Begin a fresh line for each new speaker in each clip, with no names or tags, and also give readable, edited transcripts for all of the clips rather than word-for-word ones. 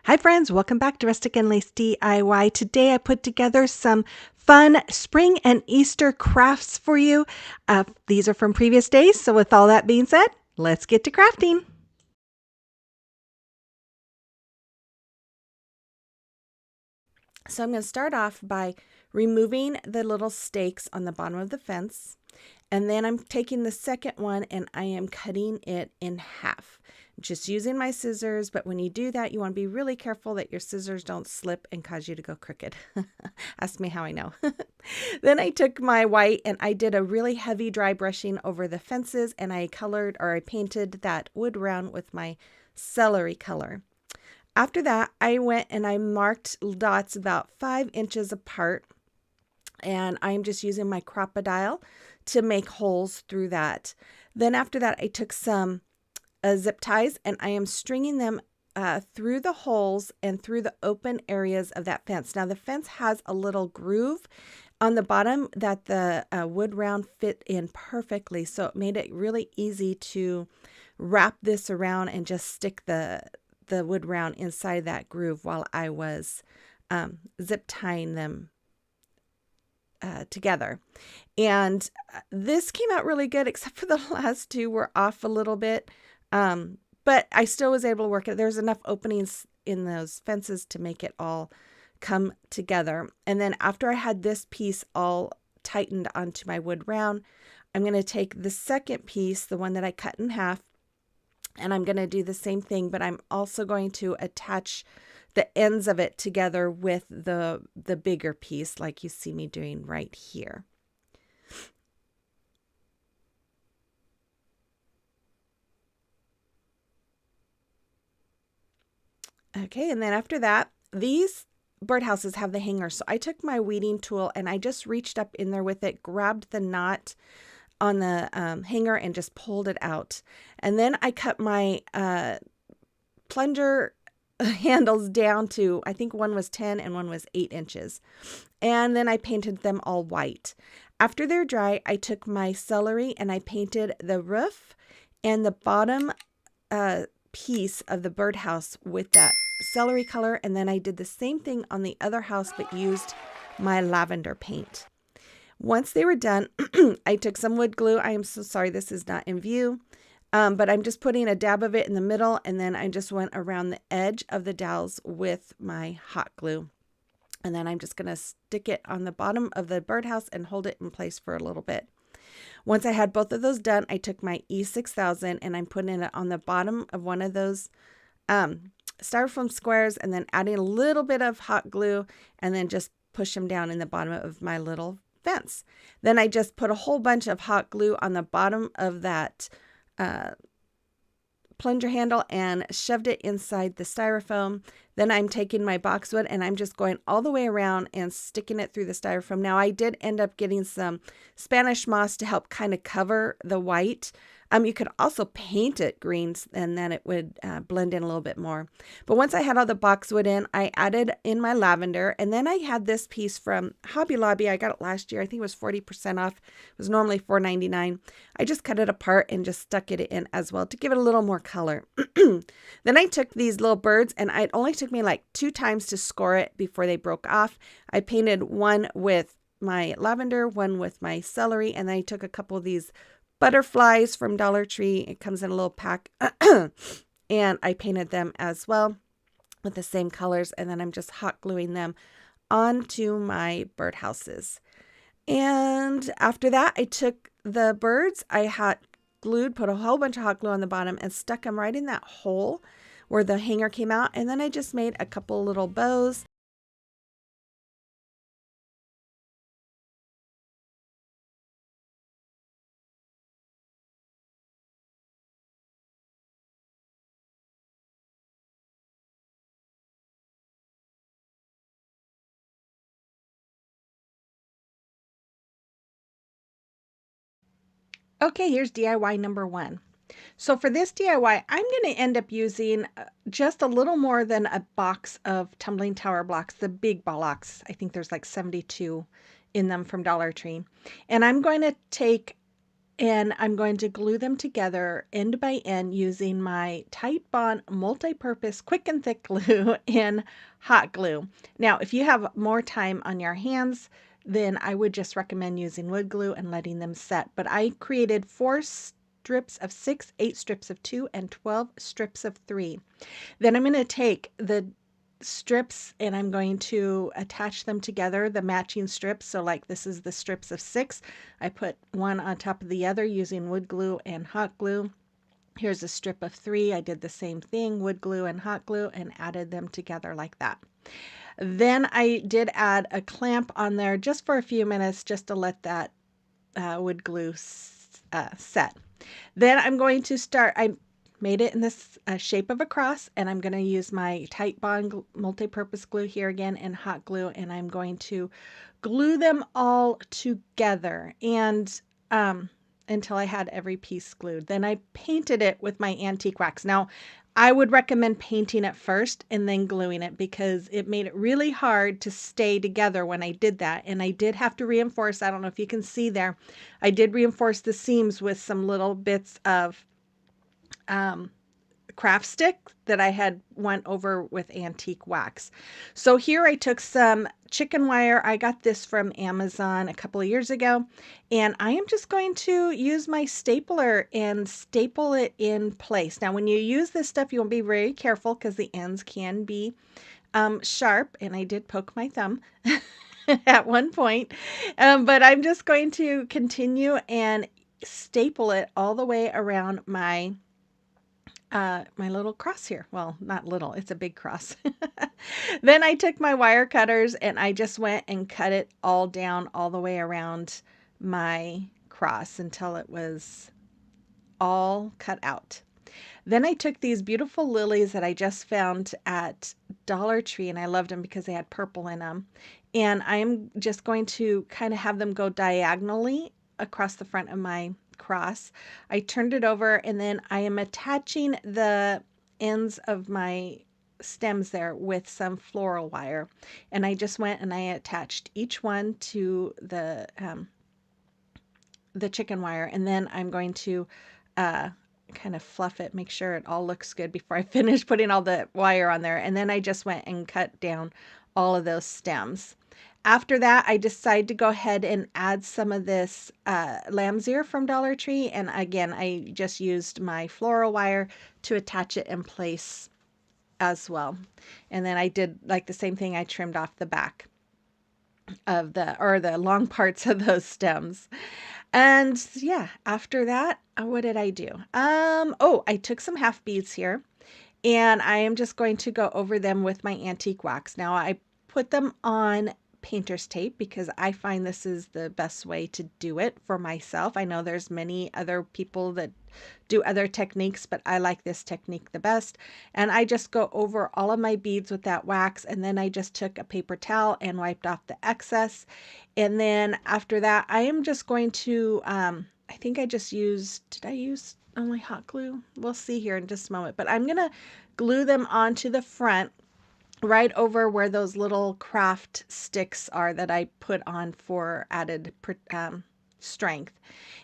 Hi friends, welcome back to Rustic and Lace DIY. Today I put together some fun spring and Easter crafts for you. These are from previous days, so with all that being said, let's get to crafting. So I'm going to start off by removing the little stakes on the bottom of the fence. And then I'm taking the second one and I am cutting it in half. Just using my scissors, but when you do that, you want to be really careful that your scissors don't slip and cause you to go crooked. Ask me how I know. Then I took my white and I did a really heavy dry brushing over the fences, and I colored, or I painted, that wood round with my celery color. After that, I went and I marked dots about 5 inches apart, and I'm just using my crocodile to make holes through that. Then after that, I took some zip ties and I am stringing them through the holes and through the open areas of that fence. Now the fence has a little groove on the bottom that the wood round fit in perfectly, so it made it really easy to wrap this around and just stick the wood round inside that groove while I was zip tying them together. And this came out really good, except for the last two were off a little bit. But I still was able to work it. There's enough openings in those fences to make it all come together. And then after I had this piece all tightened onto my wood round, I'm going to take the second piece, the one that I cut in half, and I'm going to do the same thing, but I'm also going to attach the ends of it together with the bigger piece, like you see me doing right here. Okay, and then after that, these birdhouses have the hanger. So I took my weeding tool and I just reached up in there with it, grabbed the knot on the hanger and just pulled it out. And then I cut my plunger handles down to, I think one was 10 and one was 8 inches. And then I painted them all white. After they're dry, I took my celery and I painted the roof and the bottom piece of the birdhouse with that celery color. And then I did the same thing on the other house, but used my lavender paint. Once they were done, I took some wood glue. I am so sorry this is not in view. But I'm just putting a dab of it in the middle, and then I just went around the edge of the dowels with my hot glue. And then I'm just going to stick it on the bottom of the birdhouse and hold it in place for a little bit. Once I had both of those done, I took my E6000 and I'm putting it on the bottom of one of those styrofoam squares, and then adding a little bit of hot glue, and then just push them down in the bottom of my little fence. Then I just put a whole bunch of hot glue on the bottom of that plunger handle and shoved it inside the styrofoam. Then I'm taking my boxwood and I'm just going all the way around and sticking it through the styrofoam. Now I did end up getting some Spanish moss to help kind of cover the white. You could also paint it greens and then it would blend in a little bit more. But once I had all the boxwood in, I added in my lavender, and then I had this piece from Hobby Lobby. I got it last year. I think it was 40% off. It was normally $4.99. I just cut it apart and just stuck it in as well to give it a little more color. Then I took these little birds, and it only took me like 2 times to score it before they broke off. I painted one with my lavender, one with my celery, and then I took a couple of these butterflies from Dollar Tree. It comes in a little pack. And I painted them as well with the same colors, and then I'm just hot gluing them onto my birdhouses. And after that, I took the birds, I hot glued, put a whole bunch of hot glue on the bottom and stuck them right in that hole where the hanger came out. And then I just made a couple little bows. Okay, here's DIY number 1. So for this DIY, I'm going to end up using just a little more than a box of tumbling tower blocks, the big blocks. I think there's like 72 in them from Dollar Tree. And I'm going to take and I'm going to glue them together end by end using my Tite Bond multi-purpose quick and thick glue and hot glue. Now, if you have more time on your hands, then I would just recommend using wood glue and letting them set. But I created 4 strips of 6, 8 strips of 2, and 12 strips of 3. Then I'm going to take the strips and I'm going to attach them together, the matching strips. So like this is the strips of 6. I put one on top of the other using wood glue and hot glue. Here's a strip of 3. I did the same thing, wood glue and hot glue, and added them together like that. Then I did add a clamp on there just for a few minutes just to let that wood glue set. Then I'm going to start, I made it in this shape of a cross, and I'm going to use my Tite Bond multi-purpose glue here again and hot glue, and I'm going to glue them all together and until I had every piece glued. Then I painted it with my antique wax. Now, I would recommend painting it first and then gluing it because it made it really hard to stay together when I did that. And I did have to reinforce, I don't know if you can see there, I did reinforce the seams with some little bits of craft stick that I had went over with antique wax. So here I took some chicken wire. I got this from Amazon a couple of years ago, and I am just going to use my stapler and staple it in place. Now, when you use this stuff, you want to be very careful because the ends can be sharp, and I did poke my thumb at one point, but I'm just going to continue and staple it all the way around my little cross here. Well, not little, it's a big cross. Then I took my wire cutters and I just went and cut it all down all the way around my cross until it was all cut out. Then I took these beautiful lilies that I just found at Dollar Tree, and I loved them because they had purple in them. And I'm just going to kind of have them go diagonally across the front of my cross. I turned it over, and then I am attaching the ends of my stems there with some floral wire. And I just went and I attached each one to the chicken wire, and then I'm going to kind of fluff it, make sure it all looks good before I finish putting all the wire on there. And then I just went and cut down all of those stems. After that, I decided to go ahead and add some of this lamb's ear from Dollar Tree. And again, I just used my floral wire to attach it in place as well. And then I did like the same thing. I trimmed off the back of the long parts of those stems. And yeah, after that, what did I do? Oh, I took some half beads here, and I am just going to go over them with my antique wax. Now I put them on painter's tape because I find this is the best way to do it for myself. I know there's many other people that do other techniques, but I like this technique the best. And I just go over all of my beads with that wax, and then I just took a paper towel and wiped off the excess. And then after that, I am just going to, I think I just used, did I use only hot glue? We'll see here in just a moment, but I'm going to glue them onto the front right over where those little craft sticks are that I put on for added strength.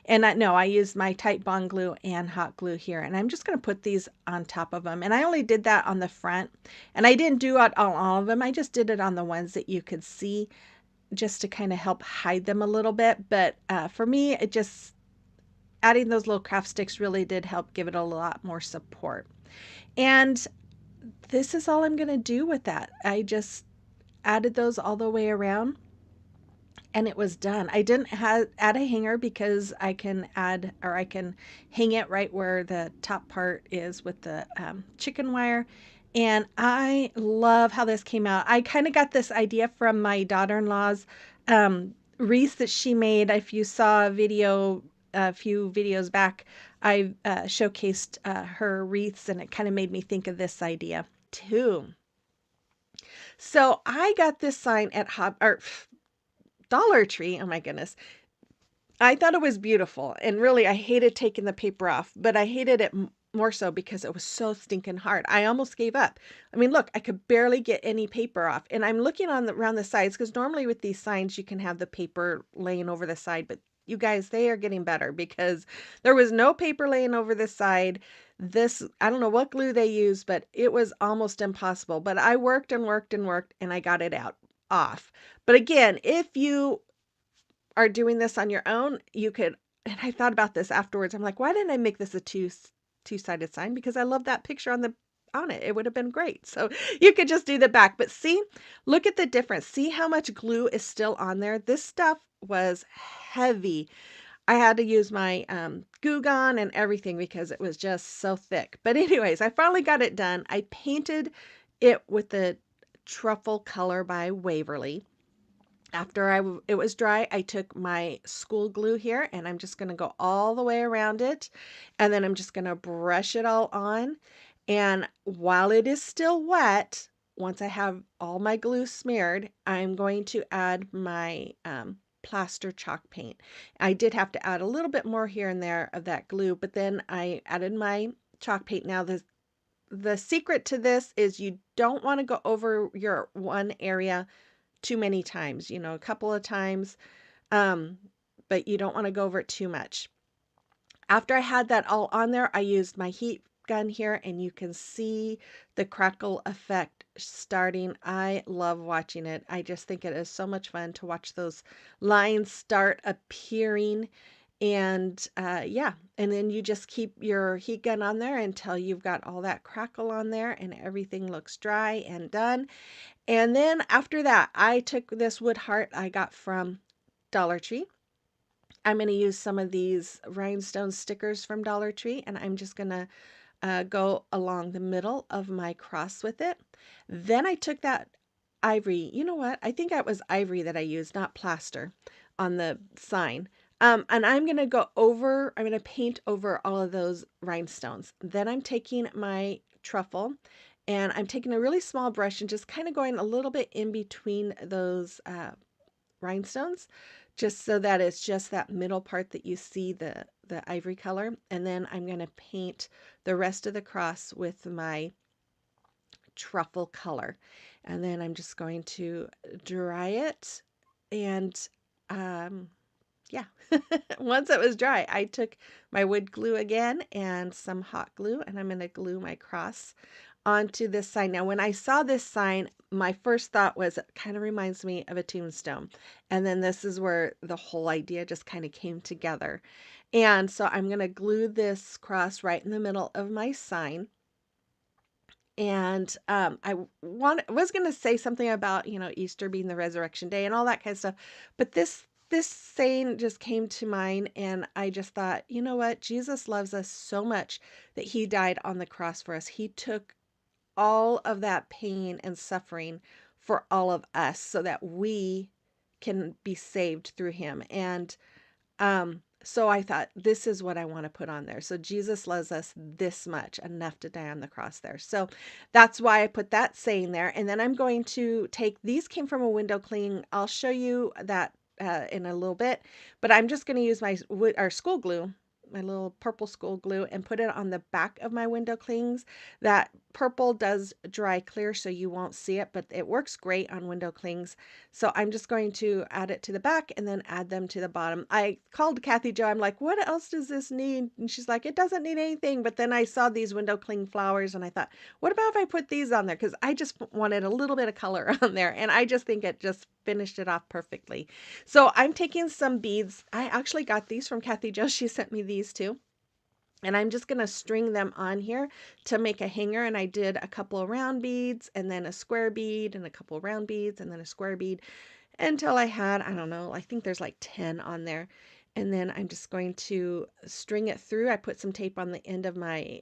And I used my Tite Bond glue and hot glue here, and I'm just going to put these on top of them. And I only did that on the front, and I didn't do it on all of them. I just did it on the ones that you could see, just to kind of help hide them a little bit. But for me, it just adding those little craft sticks really did help give it a lot more support. And this is all I'm going to do with that. I just added those all the way around, and it was done. I didn't add a hanger because I can add, or I can hang it right where the top part is with the chicken wire. And I love how this came out. I kind of got this idea from my daughter-in-law's wreath that she made. If you saw a few videos back, I showcased her wreaths, and it kind of made me think of this idea too. So I got this sign at Dollar Tree. Oh my goodness. I thought it was beautiful, and really I hated taking the paper off, but I hated it more so because it was so stinking hard. I almost gave up. I mean, look, I could barely get any paper off, and I'm looking around the sides because normally with these signs you can have the paper laying over the side, but you guys, they are getting better because there was no paper laying over this side. This, I don't know what glue they used, but it was almost impossible. But I worked and worked and worked and I got it out off. But again, if you are doing this on your own, you could, and I thought about this afterwards. I'm like, why didn't I make this a two-sided sign? Because I love that picture on it. It would have been great. So you could just do the back. But see, look at the difference. See how much glue is still on there? This stuff was heavy. I had to use my Goo Gone and everything because it was just so thick. But anyways, I finally got it done. I painted it with the Truffle color by Waverly. After it was dry, I took my school glue here and I'm just going to go all the way around it. And then I'm just going to brush it all on. And while it is still wet, once I have all my glue smeared, I'm going to add my plaster chalk paint. I did have to add a little bit more here and there of that glue, but then I added my chalk paint. Now the secret to this is you don't want to go over your one area too many times, you know, a couple of times, um, but you don't want to go over it too much. After I had that all on there, I used my heat gun here and you can see the crackle effect starting. I love watching it. I just think it is so much fun to watch those lines start appearing. And yeah, and then you just keep your heat gun on there until you've got all that crackle on there and everything looks dry and done. And then after that, I took this wood heart I got from Dollar Tree. I'm going to use some of these rhinestone stickers from Dollar Tree, and I'm just going to go along the middle of my cross with it. Then I took that ivory. You know what? I think that was ivory that I used, not plaster, on the sign. And I'm going to go over, I'm going to paint over all of those rhinestones. Then I'm taking my truffle and I'm taking a really small brush and just kind of going a little bit in between those rhinestones, just so that it's just that middle part that you see the ivory color. And then I'm going to paint the rest of the cross with my truffle color. And then I'm just going to dry it. And yeah, once it was dry, I took my wood glue again and some hot glue, and I'm going to glue my cross onto this sign. Now, when I saw this sign, my first thought was it kind of reminds me of a tombstone. And then this is where the whole idea just kind of came together. And so I'm going to glue this cross right in the middle of my sign. And was going to say something about, you know, Easter being the resurrection day and all that kind of stuff. But this saying just came to mind, and I just thought, you know what? Jesus loves us so much that he died on the cross for us. He took all of that pain and suffering for all of us so that we can be saved through him. And so I thought, this is what I want to put on there. So Jesus loves us this much, enough to die on the cross there. So that's why I put that saying there. And then I'm going to take, these came from a window cling. I'll show you that in a little bit, but I'm just going to use my wood or school glue, my little purple school glue, and put it on the back of my window clings. That purple does dry clear, so you won't see it, but it works great on window clings. So I'm just going to add it to the back and then add them to the bottom. I called Kathy Jo. I'm like, what else does this need? And she's like, it doesn't need anything. But then I saw these window cling flowers and I thought, what about if I put these on there? Because I just wanted a little bit of color on there. And I just think it just finished it off perfectly. So I'm taking some beads. I actually got these from Kathy Jo. She sent me these too. And I'm just going to string them on here to make a hanger. And I did a couple of round beads and then a square bead and a couple of round beads and then a square bead until I had, I don't know, I think there's like 10 on there. And then I'm just going to string it through. I put some tape on the end of my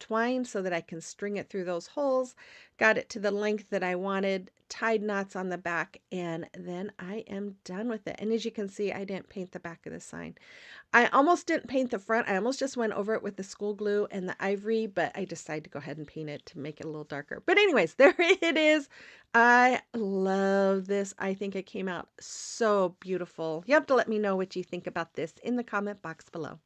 twine so that I can string it through those holes. Got it to the length that I wanted, tied knots on the back, and then I am done with it. And as you can see, I didn't paint the back of the sign. I almost didn't paint the front. I almost just went over it with the school glue and the ivory, but I decided to go ahead and paint it to make it a little darker. But anyways, there it is. I love this. I think it came out so beautiful. You have to let me know what you think about this in the comment box below.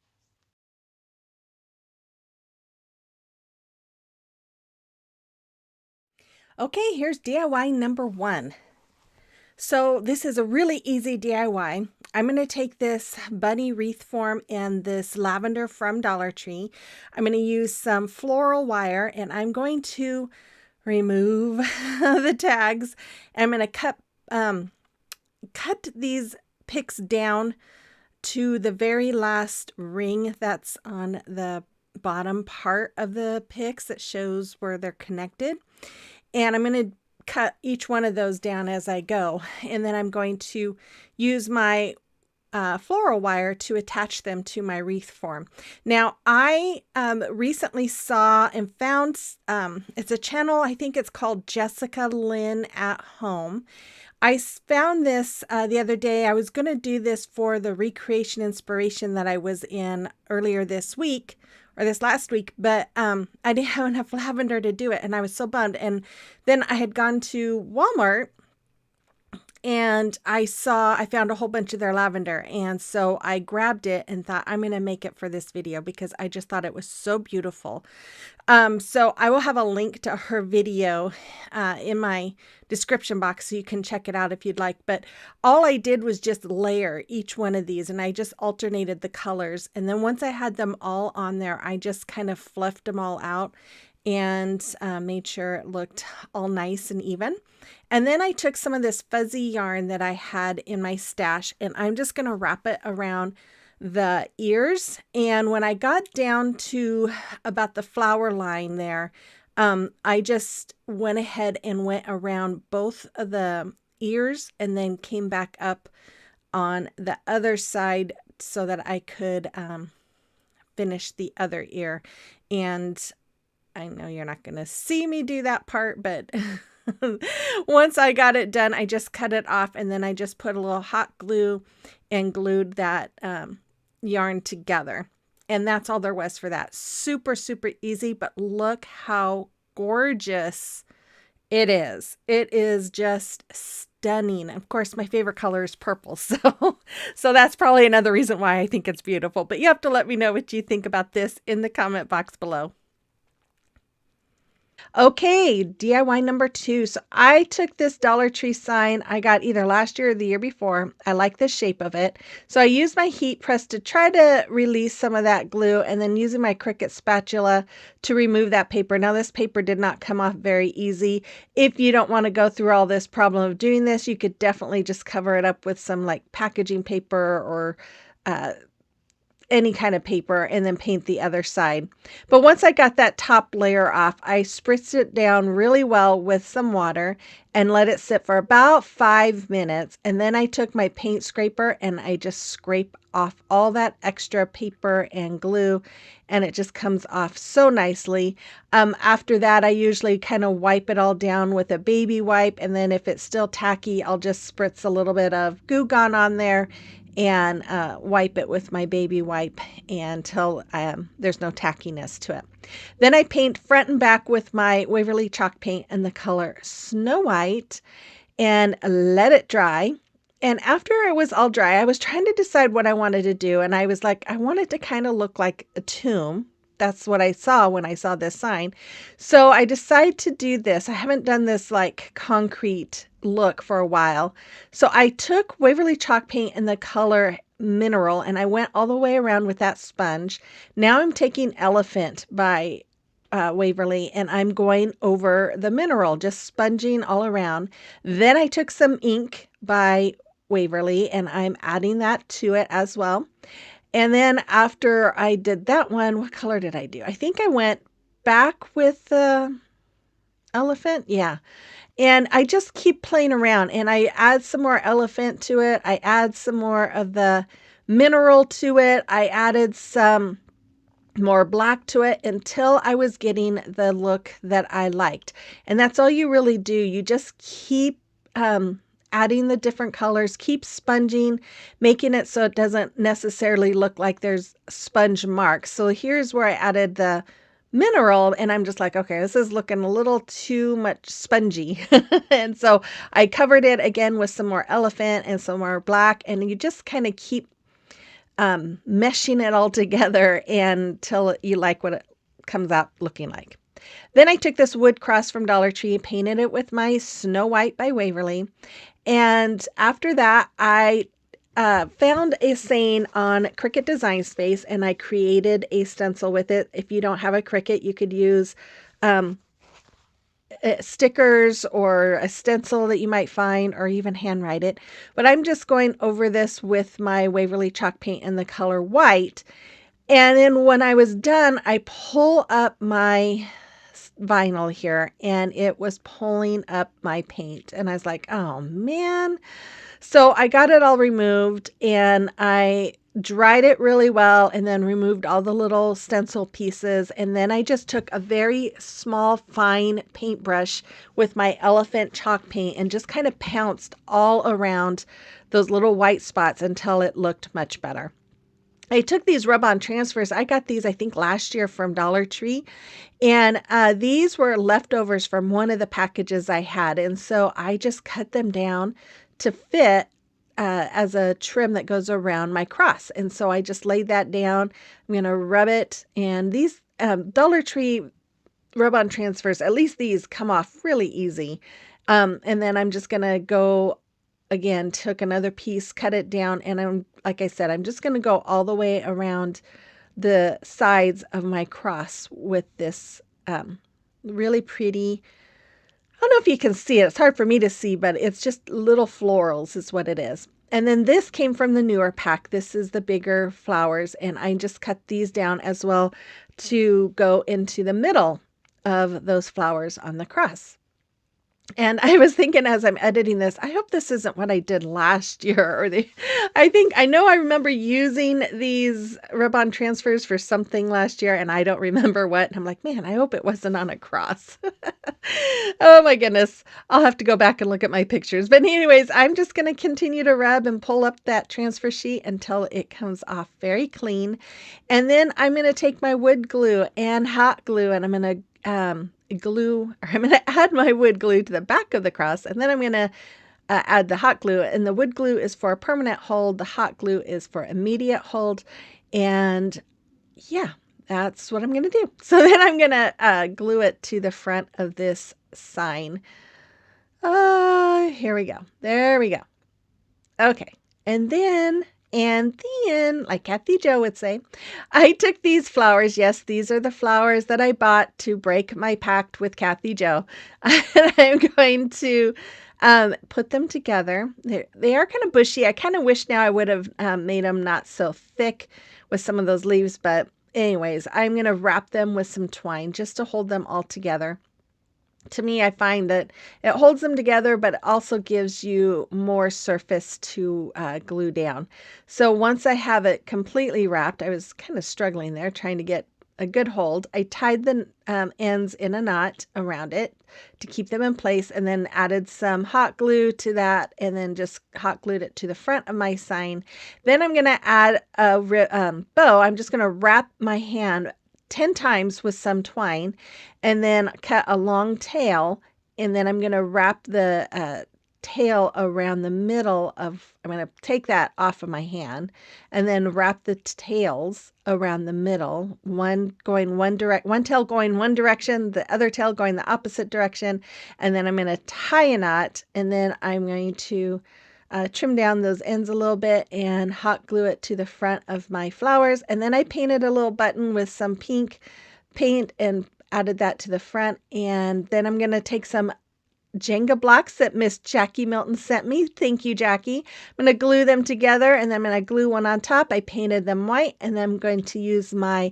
Okay, here's DIY number 1. So this is a really easy DIY. I'm going to take this bunny wreath form and this lavender from Dollar Tree. I'm going to use some floral wire, and I'm going to remove the tags. I'm going to cut these picks down to the very last ring that's on the bottom part of the picks that shows where they're connected. And I'm going to cut each one of those down as I go. And then I'm going to use my floral wire to attach them to my wreath form. Now, I recently saw and found, it's a channel, I think it's called Jessica Lynn at Home. I found this the other day. I was going to do this for the recreation inspiration that I was in earlier this week, or this last week, but I didn't have enough lavender to do it, and I was so bummed. And then I had gone to Walmart, and I found a whole bunch of their lavender. And so I grabbed it and thought, I'm going to make it for this video because I just thought it was so beautiful. So I will have a link to her video in my description box so you can check it out if you'd like. But all I did was just layer each one of these, and I just alternated the colors. And then once I had them all on there, I just kind of fluffed them all out and made sure it looked all nice and even. And then I took some of this fuzzy yarn that I had in my stash, and I'm just going to wrap it around the ears. And when I got down to about the flower line there, I just went ahead and went around both of the ears and then came back up on the other side so that I could finish the other ear. And I know you're not going to see me do that part, but once I got it done, I just cut it off, and then I just put a little hot glue and glued that yarn together. And that's all there was for that. Super, super easy, but look how gorgeous it is. It is just stunning. Of course, my favorite color is purple, so that's probably another reason why I think it's beautiful. But you have to let me know what you think about this in the comment box below. Okay, DIY number 2. So I took this Dollar Tree sign I got either last year or the year before. I like the shape of it. So I used my heat press to try to release some of that glue, and then using my Cricut spatula to remove that paper. Now this paper did not come off very easy. If you don't want to go through all this problem of doing this, you could definitely just cover it up with some like packaging paper or any kind of paper and then paint the other side. But once I got that top layer off, I spritzed it down really well with some water and let it sit for about 5 minutes. And then I took my paint scraper and I just scrape off all that extra paper and glue, and it just comes off so nicely. After that, I usually kind of wipe it all down with a baby wipe, and then if it's still tacky, I'll just spritz a little bit of Goo Gone on there and wipe it with my baby wipe until there's no tackiness to it. Then I paint front and back with my Waverly chalk paint in the color Snow White and let it dry. And after it was all dry, I was trying to decide what I wanted to do. And I was like, I wanted to kind of look like a tomb. That's what I saw when I saw this sign. So I decided to do this. I haven't done this like concrete look for a while. So I took Waverly chalk paint in the color Mineral, and I went all the way around with that sponge. Now I'm taking Elephant by Waverly, and I'm going over the Mineral, just sponging all around. Then I took some ink by Waverly, and I'm adding that to it as well. And then after I did that one, what color did I do? I think I went back with the Elephant. Yeah. And I just keep playing around, and I add some more Elephant to it. I add some more of the Mineral to it. I added some more black to it until I was getting the look that I liked. And that's all you really do. You just keep adding the different colors, keep sponging, making it so it doesn't necessarily look like there's sponge marks. So here's where I added the Mineral, and I'm just like, okay, this is looking a little too much spongy. And so I covered it again with some more Elephant and some more black, and you just kind of keep meshing it all together until you like what it comes out looking like. Then I took this wood cross from Dollar Tree, painted it with my Snow White by Waverly. And after that, I found a saying on Cricut Design Space, and I created a stencil with it. If you don't have a Cricut, you could use stickers or a stencil that you might find, or even handwrite it. But I'm just going over this with my Waverly chalk paint in the color white. And then when I was done, I pull up my vinyl here, and it was pulling up my paint. And I was like, oh man. So I got it all removed, and I dried it really well, and then removed all the little stencil pieces. And then I just took a very small, fine paintbrush with my elephant chalk paint and just kind of pounced all around those little white spots until it looked much better. I took these rub-on transfers. I got these, I think, last year from Dollar Tree. And these were leftovers from one of the packages I had. And so I just cut them down to fit as a trim that goes around my cross. And so I just laid that down. I'm going to rub it. And these Dollar Tree rub-on transfers, at least these, come off really easy. And then I'm just going to go again, took another piece, cut it down. And like I said, I'm just going to go all the way around the sides of my cross with this really pretty, I don't know if you can see it. It's hard for me to see, but it's just little florals is what it is. And then this came from the newer pack. This is the bigger flowers. And I just cut these down as well to go into the middle of those flowers on the cross. And I was thinking as I'm editing this, I hope this isn't what I did last year. I know I remember using these rub-on transfers for something last year, and I don't remember what. And I'm like, man, I hope it wasn't on a cross. Oh my goodness. I'll have to go back and look at my pictures. But anyways, I'm just going to continue to rub and pull up that transfer sheet until it comes off very clean. And then I'm going to take my wood glue and hot glue, and I'm going to I'm going to add my wood glue to the back of the cross, and then I'm going to add the hot glue. And the wood glue is for a permanent hold. The hot glue is for immediate hold. And yeah, that's what I'm going to do. So then I'm going to glue it to the front of this sign. Here we go. There we go. Okay. And then, like Kathy Jo would say, I took these flowers. Yes, these are the flowers that I bought to break my pact with Kathy Jo. And I'm going to put them together. They are kind of bushy. I kind of wish now I would have made them not so thick with some of those leaves. But anyways, I'm going to wrap them with some twine just to hold them all together. To me, I find that it holds them together, but it also gives you more surface to glue down. So once I have it completely wrapped, I was kind of struggling there trying to get a good hold. I tied the ends in a knot around it to keep them in place, and then added some hot glue to that, and then just hot glued it to the front of my sign. Then I'm going to add a bow. I'm just going to wrap my hand 10 times with some twine, and then cut a long tail, and then I'm going to wrap the tail around the middle of, I'm going to take that off of my hand, and then wrap the tails around the middle, one tail going one direction, the other tail going the opposite direction, and then I'm going to tie a knot, and then I'm going to trim down those ends a little bit and hot glue it to the front of my flowers. And then I painted a little button with some pink paint and added that to the front. And then I'm going to take some Jenga blocks that Miss Jackie Milton sent me. Thank you, Jackie. I'm going to glue them together, and then I'm going to glue one on top. I painted them white, and then I'm going to use my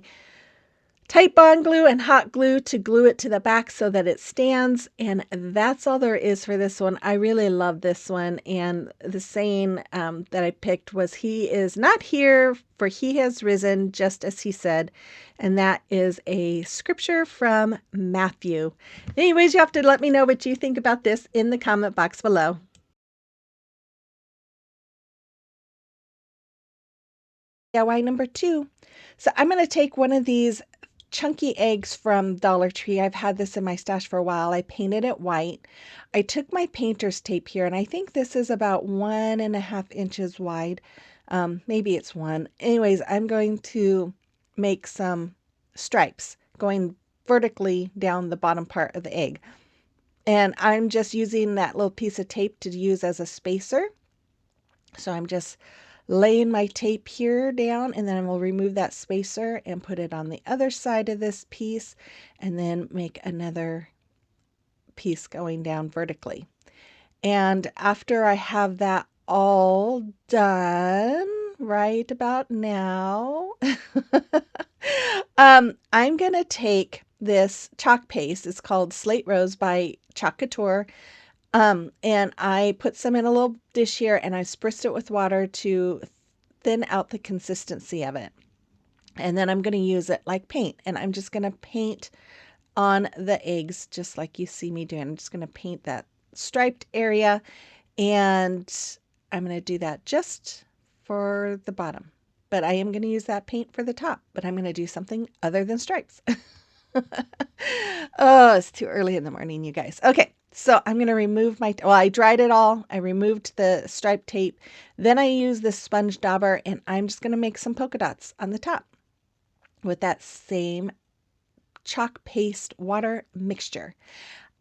tight bond glue and hot glue to glue it to the back so that it stands. And that's all there is for this one. I really love this one. And the saying that I picked was, "He is not here, for he has risen, just as he said." And that is a scripture from Matthew. Anyways, you have to let me know what you think about this in the comment box below. DIY number 2. So I'm going to take one of these chunky eggs from Dollar Tree. I've had this in my stash for a while. I painted it white. I took my painter's tape here, and I think this is about 1.5 inches wide. Maybe it's one. Anyways, I'm going to make some stripes going vertically down the bottom part of the egg. And I'm just using that little piece of tape to use as a spacer. So I'm just laying my tape here down, and then I will remove that spacer and put it on the other side of this piece, and then make another piece going down vertically. And after I have that all done right about now, I'm going to take this chalk paste. It's called Slate Rose by Chalk Couture. And I put some in a little dish here, and I spritzed it with water to thin out the consistency of it. And then I'm going to use it like paint, and I'm just going to paint on the eggs just like you see me doing. I'm just going to paint that striped area, and I'm going to do that just for the bottom. But I am going to use that paint for the top, but I'm going to do something other than stripes. Oh, it's too early in the morning, you guys. Okay, so I'm going to remove my, well, I dried it all. I removed the striped tape. Then I use this sponge dauber, and I'm just going to make some polka dots on the top with that same chalk paste water mixture.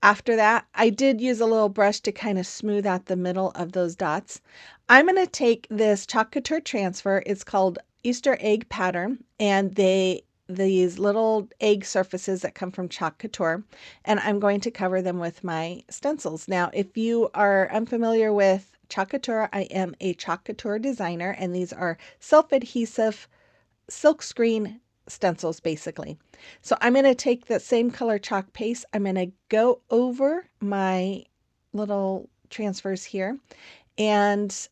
After that, I did use a little brush to kind of smooth out the middle of those dots. I'm going to take this Chalk Couture transfer. It's called Easter egg pattern, and these little egg surfaces that come from Chalk Couture, and I'm going to cover them with my stencils. Now, if you are unfamiliar with Chalk Couture, I am a Chalk Couture designer, and these are self-adhesive silkscreen stencils basically. So I'm going to take that same color chalk paste. I'm going to go over my little transfers here, and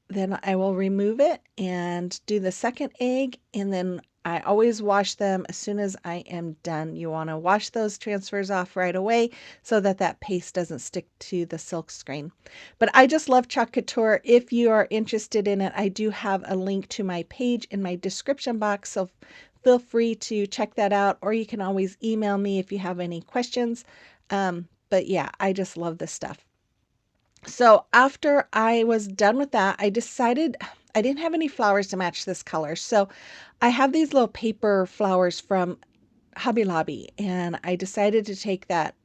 then I will remove it and do the second egg, and then I always wash them as soon as I am done. You want to wash those transfers off right away so that that paste doesn't stick to the silk screen. But I just love Chalk Couture. If you are interested in it, I do have a link to my page in my description box, so feel free to check that out, or you can always email me if you have any questions. But yeah, I just love this stuff. So after I was done with that, I decided I didn't have any flowers to match this color. So I have these little paper flowers from Hobby Lobby, and I decided to take that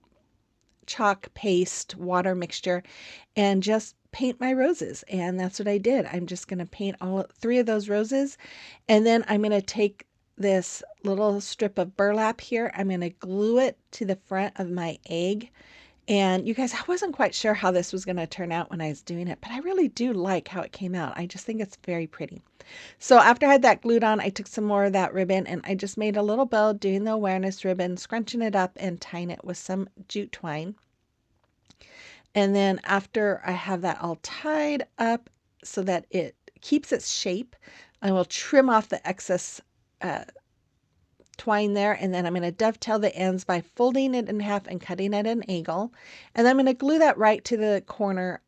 chalk paste water mixture and just paint my roses. And that's what I did. I'm just going to paint all 3 of those roses. And then I'm going to take this little strip of burlap here. I'm going to glue it to the front of my egg. And you guys, I wasn't quite sure how this was going to turn out when I was doing it, but I really do like how it came out. I just think it's very pretty. So after I had that glued on, I took some more of that ribbon, and I just made a little bow doing the awareness ribbon, scrunching it up and tying it with some jute twine. And then after I have that all tied up so that it keeps its shape, I will trim off the excess twine there, and then I'm going to dovetail the ends by folding it in half and cutting at an angle, and I'm going to glue that right to the corner,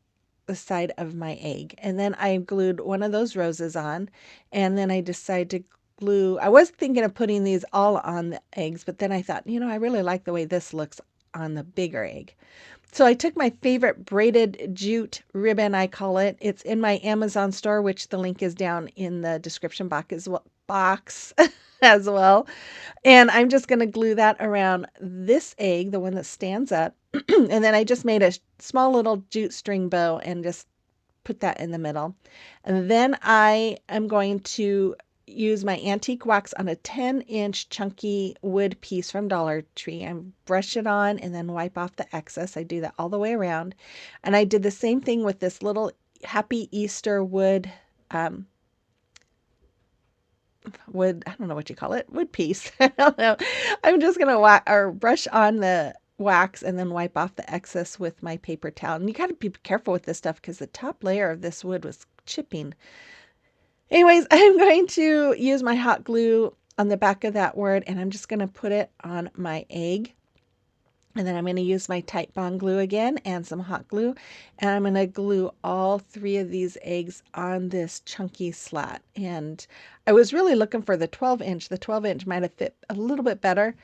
the side of my egg. And then I glued one of those roses on, and then I decided to glue, I was thinking of putting these all on the eggs, but then I thought, I really like the way this looks on the bigger egg. So I took my favorite braided jute ribbon, I call it. It's in my Amazon store, which the link is down in the description box as well. And I'm just going to glue that around this egg, the one that stands up. And then I just made a small little jute string bow and just put that in the middle. And then I am going to use my antique wax on a 10-inch chunky wood piece from Dollar Tree. I brush it on and then wipe off the excess. I do that all the way around. And I did the same thing with this little Happy Easter wood I don't know what you call it, wood piece. I don't know. I'm just going to brush on the wax and then wipe off the excess with my paper towel. And you got to be careful with this stuff because the top layer of this wood was chipping. Anyways, I'm going to use my hot glue on the back of that word, and I'm just going to put it on my egg. And then I'm going to use my Titebond glue again and some hot glue. And I'm going to glue all 3 of these eggs on this chunky slat. And I was really looking for the 12-inch. The 12-inch might have fit a little bit better,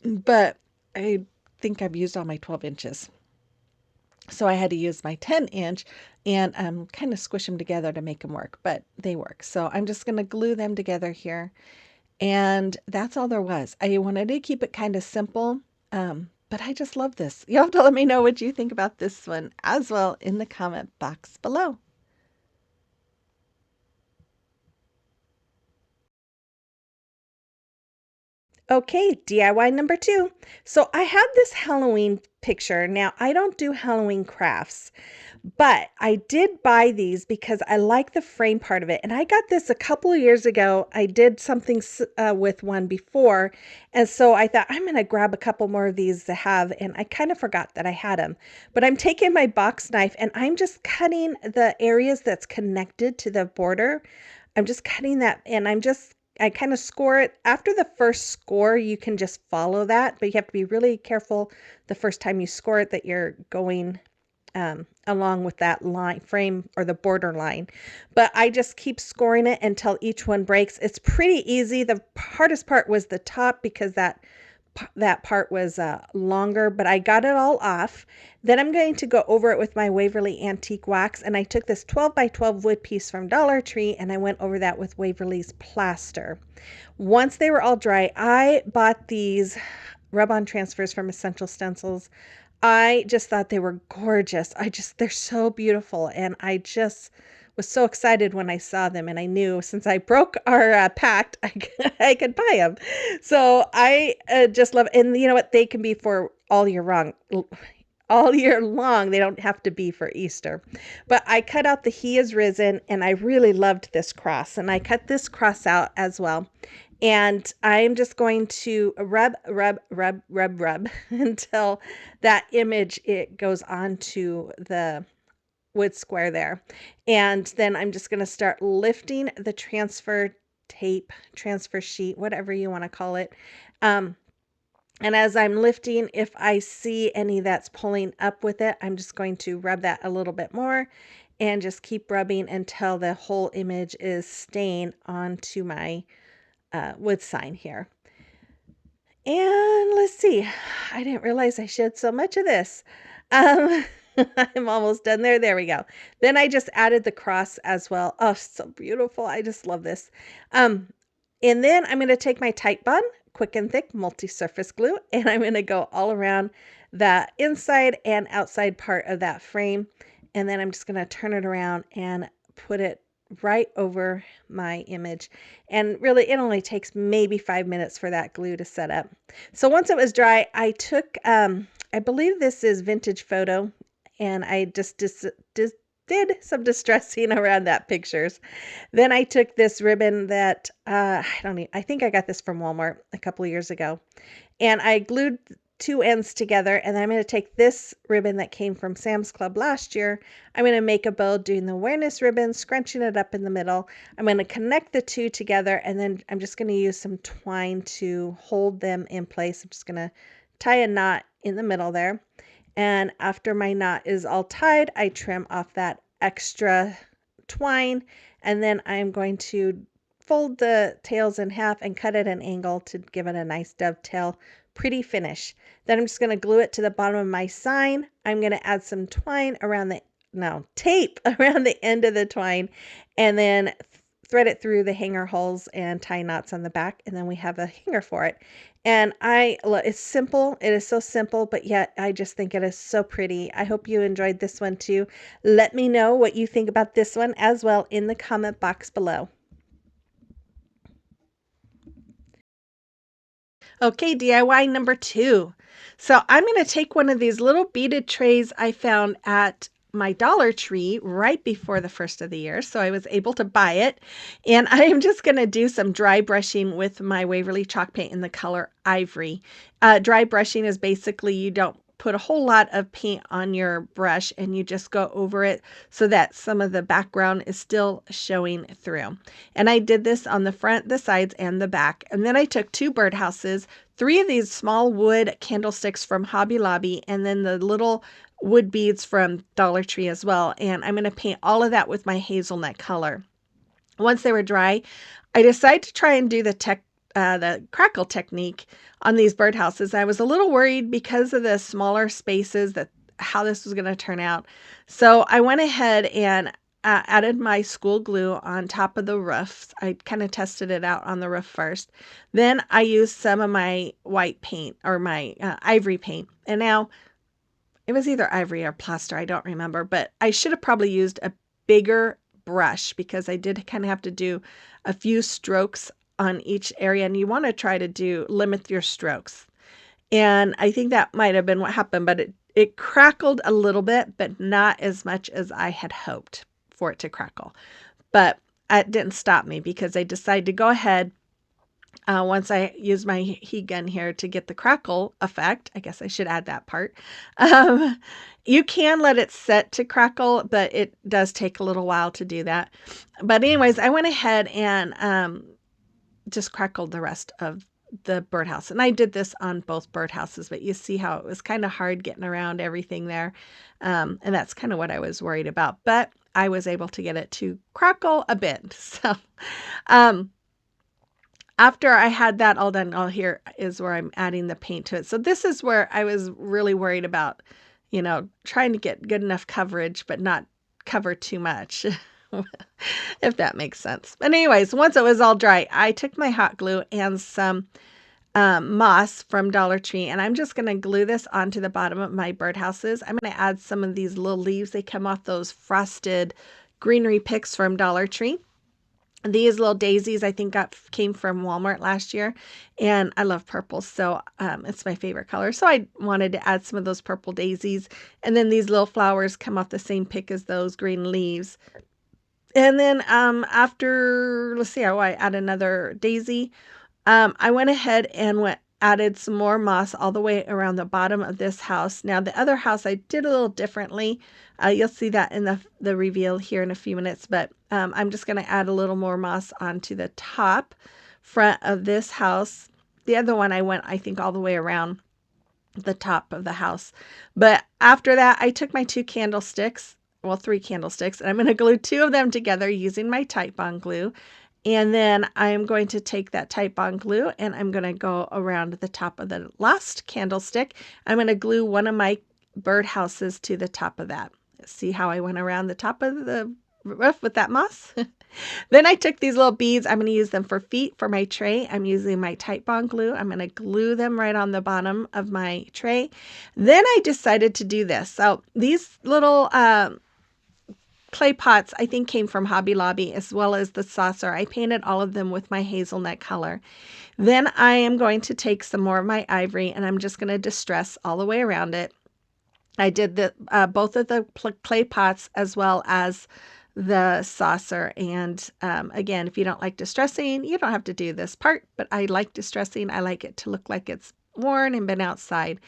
but I think I've used all my 12 inches. So I had to use my 10-inch and kind of squish them together to make them work, but they work. So I'm just going to glue them together here. And that's all there was. I wanted to keep it kind of simple. But I just love this. You'll have to let me know what you think about this one as well in the comment box below. Okay, DIY number 2. So I have this Halloween picture. Now, I don't do Halloween crafts, but I did buy these because I like the frame part of it. And I got this a couple of years ago. I did something with one before. And so I thought I'm going to grab a couple more of these to have. And I kind of forgot that I had them. But I'm taking my box knife and I'm just cutting the areas that's connected to the border. I'm just cutting that and I kind of score it. After the first score, you can just follow that, but you have to be really careful the first time you score it that you're going along with that line frame or the border line. But I just keep scoring it until each one breaks. It's pretty easy. The hardest part was the top because that part was longer, but I got it all off. Then I'm going to go over it with my Waverly Antique Wax, and I took this 12 by 12 wood piece from Dollar Tree and I went over that with Waverly's plaster. Once they were all dry, I bought these rub-on transfers from Essential Stencils. I just thought they were gorgeous. They're so beautiful. And I just was so excited when I saw them. And I knew since I broke our pact, I could buy them. So I just love, and you know what? They can be for all year long. They don't have to be for Easter. But I cut out the He is Risen, and I really loved this cross. And I cut this cross out as well. And I'm just going to rub, rub, rub, rub, rub until that image it goes onto the wood square there. And then I'm just going to start lifting the transfer tape, transfer sheet, whatever you want to call it. And as I'm lifting, if I see any that's pulling up with it, I'm just going to rub that a little bit more and just keep rubbing until the whole image is staying onto my wood sign here. And let's see, I didn't realize I showed so much of this. Um, I'm almost done there. There we go. Then I just added the cross as well. Oh, so beautiful. I just love this. Um, and then I'm going to take my Titebond Quick and Thick multi-surface glue, and I'm going to go all around the inside and outside part of that frame. And then I'm just going to turn it around and put it right over my image. And really, it only takes maybe 5 minutes for that glue to set up. So once it was dry, I took, I believe this is Vintage Photo, and I just did some distressing around that pictures. Then I took this ribbon that I think I got this from Walmart a couple of years ago, and I glued two ends together, and I'm going to take this ribbon that came from Sam's Club last year. I'm going to make a bow doing the awareness ribbon, scrunching it up in the middle. I'm going to connect the two together, and then I'm just going to use some twine to hold them in place. I'm just going to tie a knot in the middle there. And after my knot is all tied, I trim off that extra twine, and then I'm going to fold the tails in half and cut at an angle to give it a nice dovetail, pretty finish. Then I'm just going to glue it to the bottom of my sign. I'm going to add some twine around tape around the end of the twine, and then thread it through the hanger holes and tie knots on the back, and then we have a hanger for it. And it's simple. It is so simple, but yet I just think it is so pretty. I hope you enjoyed this one too. Let me know what you think about this one as well in the comment box below. Okay, DIY number 2. So I'm going to take one of these little beaded trays I found at my Dollar Tree right before the first of the year. So I was able to buy it. And I am just going to do some dry brushing with my Waverly chalk paint in the color Ivory. Dry brushing is basically you don't put a whole lot of paint on your brush and you just go over it so that some of the background is still showing through. And I did this on the front, the sides, and the back. And then I took 2 birdhouses, 3 of these small wood candlesticks from Hobby Lobby, and then the little wood beads from Dollar Tree as well. And I'm going to paint all of that with my hazelnut color. Once they were dry, I decided to try and do the crackle technique on these birdhouses. I was a little worried because of the smaller spaces that how this was going to turn out. So I went ahead and added my school glue on top of the roofs. I kind of tested it out on the roof first. Then I used some of my white paint or my ivory paint. And now it was either ivory or plaster. I don't remember, but I should have probably used a bigger brush because I did kind of have to do a few strokes on each area, and you want to try to limit your strokes. And I think that might have been what happened, but it crackled a little bit, but not as much as I had hoped for it to crackle. But it didn't stop me because I decided to go ahead. Once I use my heat gun here to get the crackle effect, I guess I should add that part. Um, you can let it set to crackle, but it does take a little while to do that. But anyways, I went ahead and just crackled the rest of the birdhouse. And I did this on both birdhouses, but you see how it was kind of hard getting around everything there. And that's kind of what I was worried about. But I was able to get it to crackle a bit. So, after I had that all done, here is where I'm adding the paint to it. So this is where I was really worried about, trying to get good enough coverage, but not cover too much, if that makes sense. But anyways, once it was all dry, I took my hot glue and some moss from Dollar Tree, and I'm just going to glue this onto the bottom of my birdhouses. I'm going to add some of these little leaves. They come off those frosted greenery picks from Dollar Tree. These little daisies I think came from Walmart last year, and I love purple, so it's my favorite color. So I wanted to add some of those purple daisies, and then these little flowers come off the same pick as those green leaves. And then after, let's see, I add another daisy. I went ahead and added some more moss all the way around the bottom of this house. Now the other house I did a little differently. You'll see that in the reveal here in a few minutes, but I'm just going to add a little more moss onto the top front of this house. The other one I went, I think, all the way around the top of the house. But after that, I took my three candlesticks, and I'm going to glue two of them together using my Titebond glue. And then I'm going to take that Titebond glue and I'm going to go around the top of the last candlestick. I'm going to glue one of my birdhouses to the top of that. See how I went around the top of the roof with that moss? Then I took these little beads. I'm going to use them for feet for my tray. I'm using my Titebond glue. I'm going to glue them right on the bottom of my tray. Then I decided to do this. So these little clay pots, I think, came from Hobby Lobby, as well as the saucer. I painted all of them with my hazelnut color. Then I am going to take some more of my ivory and I'm just going to distress all the way around it. I did both of the clay pots as well as the saucer. And again, if you don't like distressing, you don't have to do this part, but I like distressing. I like it to look like it's worn and been outside.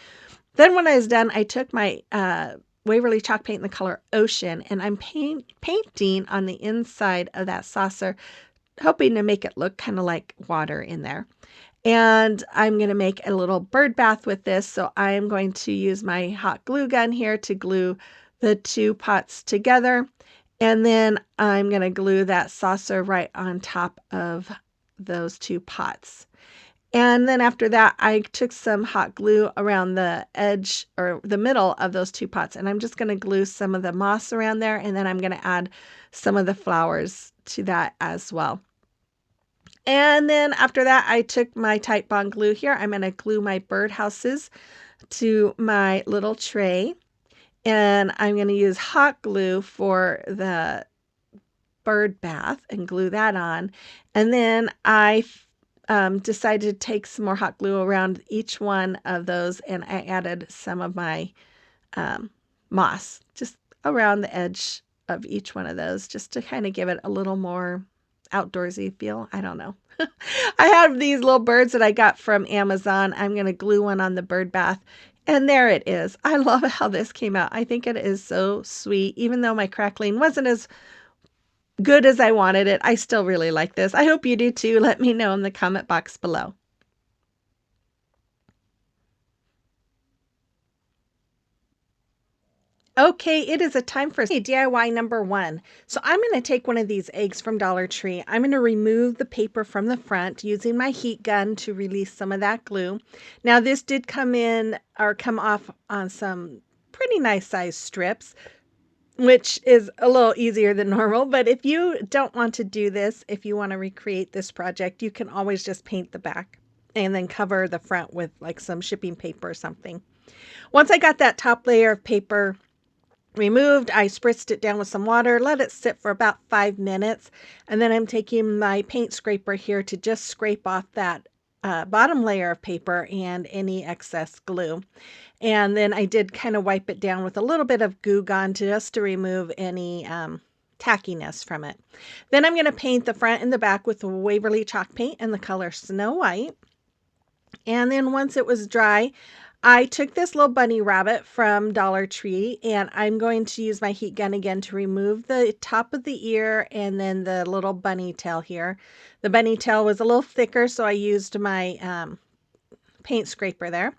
Then when I was done, I took my Waverly chalk paint in the color Ocean, and I'm painting on the inside of that saucer, hoping to make it look kind of like water in there. And I'm going to make a little bird bath with this, so I am going to use my hot glue gun here to glue the two pots together, and then I'm going to glue that saucer right on top of those two pots. And then after that, I took some hot glue around the edge or the middle of those two pots. And I'm just going to glue some of the moss around there. And then I'm going to add some of the flowers to that as well. And then after that, I took my Titebond glue here. I'm going to glue my birdhouses to my little tray. And I'm going to use hot glue for the bird bath and glue that on. And then I decided to take some more hot glue around each one of those, and I added some of my moss just around the edge of each one of those, just to kind of give it a little more outdoorsy feel. I don't know. I have these little birds that I got from Amazon. I'm going to glue one on the bird bath, and there it is. I love how this came out. I think it is so sweet. Even though my crackling wasn't as good as I wanted it, I still really like this. I hope you do too. Let me know in the comment box below. Okay, it is a time for DIY number 1. So I'm going to take one of these eggs from Dollar Tree. I'm going to remove the paper from the front using my heat gun to release some of that glue. Now this did come off on some pretty nice size strips, which is a little easier than normal. But if you don't want to do this, if you want to recreate this project, you can always just paint the back and then cover the front with like some shipping paper or something. Once I got that top layer of paper removed. I spritzed it down with some water, let it sit for about 5 minutes, and then I'm taking my paint scraper here to just scrape off that bottom layer of paper and any excess glue. And then I did kind of wipe it down with a little bit of Goo Gone just to remove any tackiness from it. Then I'm going to paint the front and the back with Waverly chalk paint in the color Snow White. And then once it was dry, I took this little bunny rabbit from Dollar Tree, and I'm going to use my heat gun again to remove the top of the ear and then the little bunny tail here. The bunny tail was a little thicker, so I used my paint scraper there.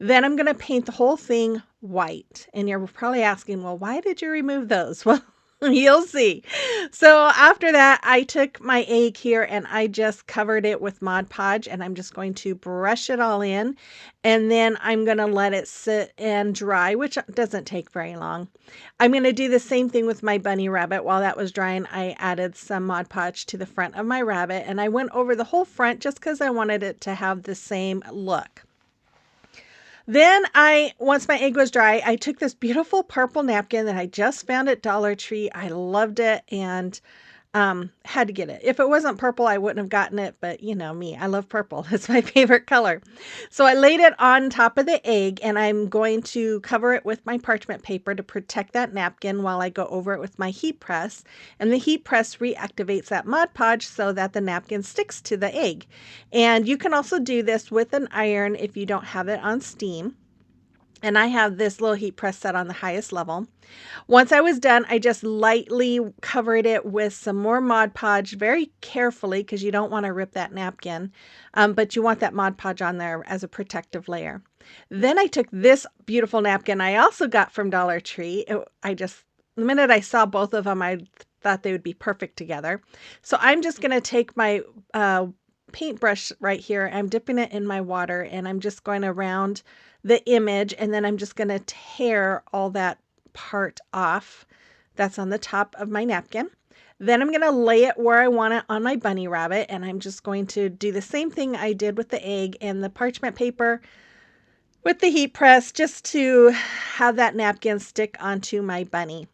Then I'm going to paint the whole thing white. And you're probably asking, well, why did you remove those? Well, you'll see. So after that, I took my egg here and I just covered it with Mod Podge, and I'm just going to brush it all in. And then I'm going to let it sit and dry, which doesn't take very long. I'm going to do the same thing with my bunny rabbit. While that was drying, I added some Mod Podge to the front of my rabbit, and I went over the whole front just because I wanted it to have the same look. Then once my egg was dry, I took this beautiful purple napkin that I just found at Dollar Tree. I loved it and had to get it. If it wasn't purple, I wouldn't have gotten it, but you know me, I love purple. It's my favorite color. So I laid it on top of the egg, and I'm going to cover it with my parchment paper to protect that napkin while I go over it with my heat press. And the heat press reactivates that Mod Podge so that the napkin sticks to the egg. And you can also do this with an iron if you don't have it on steam. And I have this little heat press set on the highest level. Once I was done, I just lightly covered it with some more Mod Podge very carefully because you don't want to rip that napkin, but you want that Mod Podge on there as a protective layer. Then I took this beautiful napkin I also got from Dollar Tree. The minute I saw both of them, I thought they would be perfect together. So I'm just going to take my paintbrush right here. I'm dipping it in my water, and I'm just going to round the image, and then I'm just going to tear all that part off that's on the top of my napkin. Then I'm going to lay it where I want it on my bunny rabbit, and I'm just going to do the same thing I did with the egg and the parchment paper with the heat press, just to have that napkin stick onto my bunny.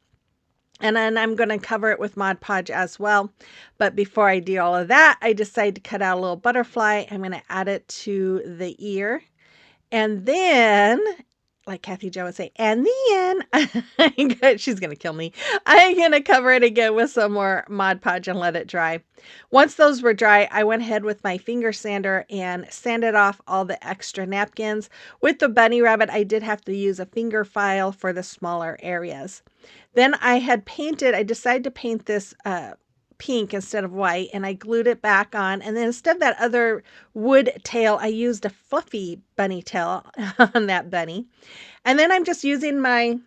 And then I'm going to cover it with Mod Podge as well. But before I do all of that, I decided to cut out a little butterfly. I'm going to add it to the ear. And then, like Kathy Jo would say, and then, she's going to kill me. I'm going to cover it again with some more Mod Podge and let it dry. Once those were dry, I went ahead with my finger sander and sanded off all the extra napkins. With the bunny rabbit, I did have to use a finger file for the smaller areas. Then I decided to paint this pink instead of white, and I glued it back on. And then instead of that other wood tail, I used a fluffy bunny tail on that bunny. And then I'm just using my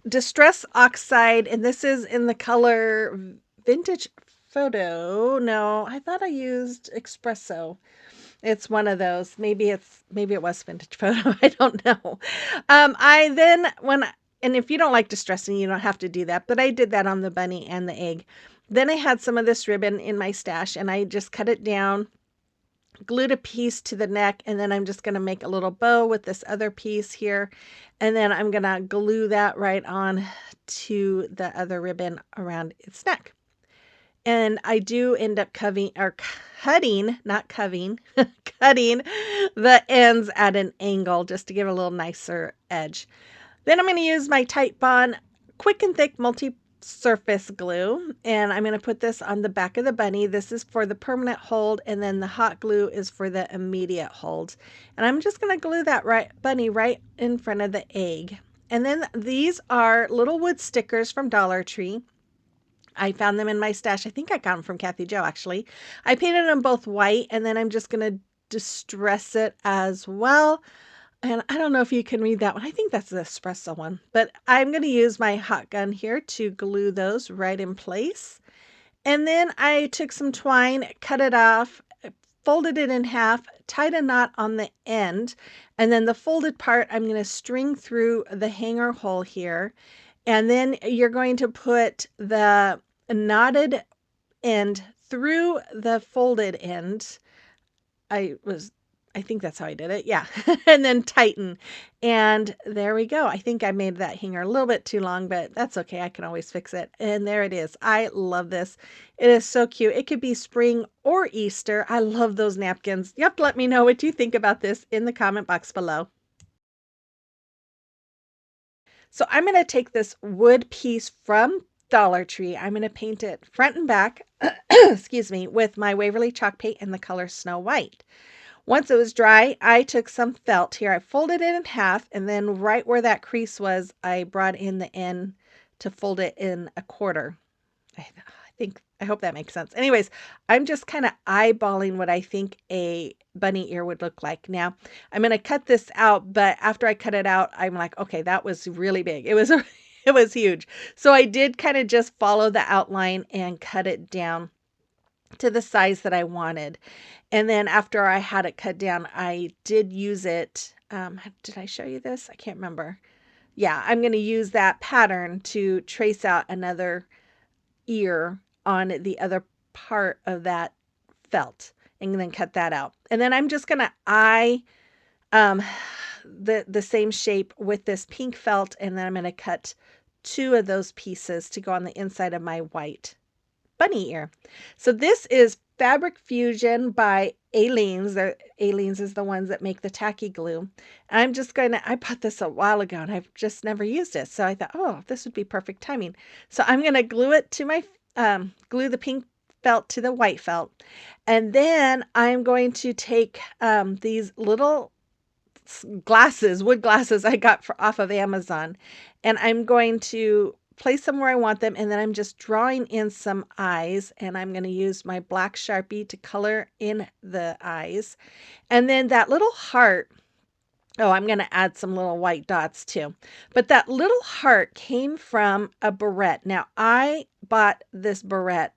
Distress Oxide, and this is in the color Vintage Photo. No, I thought I used Espresso. It's one of those. Maybe it was Vintage Photo. I don't know. And if you don't like distressing, you don't have to do that. But I did that on the bunny and the egg. Then I had some of this ribbon in my stash, and I just cut it down, glued a piece to the neck, and then I'm just going to make a little bow with this other piece here. And then I'm going to glue that right on to the other ribbon around its neck. And I do end up cutting the ends at an angle just to give it a little nicer edge. Then I'm going to use my Titebond Quick and Thick Multi-Surface Glue, and I'm going to put this on the back of the bunny. This is for the permanent hold, and then the hot glue is for the immediate hold. And I'm just going to glue that bunny right in front of the egg. And then these are little wood stickers from Dollar Tree. I found them in my stash. I think I got them from Kathy Jo, actually. I painted them both white, and then I'm just going to distress it as well. And I don't know if you can read that one. I think that's the espresso one. But I'm going to use my hot gun here to glue those right in place. And then I took some twine, cut it off, folded it in half, tied a knot on the end. And then the folded part, I'm going to string through the hanger hole here. And then you're going to put the knotted end through the folded end. I I think that's how I did it. Yeah. And then tighten. And there we go. I think I made that hanger a little bit too long, but that's okay. I can always fix it. And there it is. I love this. It is so cute. It could be spring or Easter. I love those napkins. You have to let me know what you think about this in the comment box below. So I'm going to take this wood piece from Dollar Tree. I'm going to paint it front and back, excuse me, with my Waverly chalk paint in the color Snow White. Once it was dry, I took some felt here. I folded it in half, and then right where that crease was, I brought in the end to fold it in a quarter. I hope that makes sense. Anyways, I'm just kind of eyeballing what I think a bunny ear would look like. Now, I'm going to cut this out, but after I cut it out, I'm like, okay, that was really big. It was it was huge. So I did kind of just follow the outline and cut it down to the size that I wanted. And then after I had it cut down, I did use it. Did I show you this? I can't remember. Yeah, I'm going to use that pattern to trace out another ear on the other part of that felt and then cut that out. And then I'm just going to eye um, the same shape with this pink felt, and then I'm going to cut two of those pieces to go on the inside of my white bunny ear. So this is Fabric Fusion by Aleene's. Aleene's is the ones that make the tacky glue. I'm just going to, I bought this a while ago and I've just never used it. So I thought, oh, this would be perfect timing. So I'm going to glue it to my, glue the pink felt to the white felt. And then I'm going to take these little glasses, wood glasses I got off of Amazon, and I'm going to place them where I want them, and then I'm just drawing in some eyes, and I'm going to use my black Sharpie to color in the eyes. And then that little heart, oh, I'm going to add some little white dots too. But that little heart came from a barrette. Now, I bought this barrette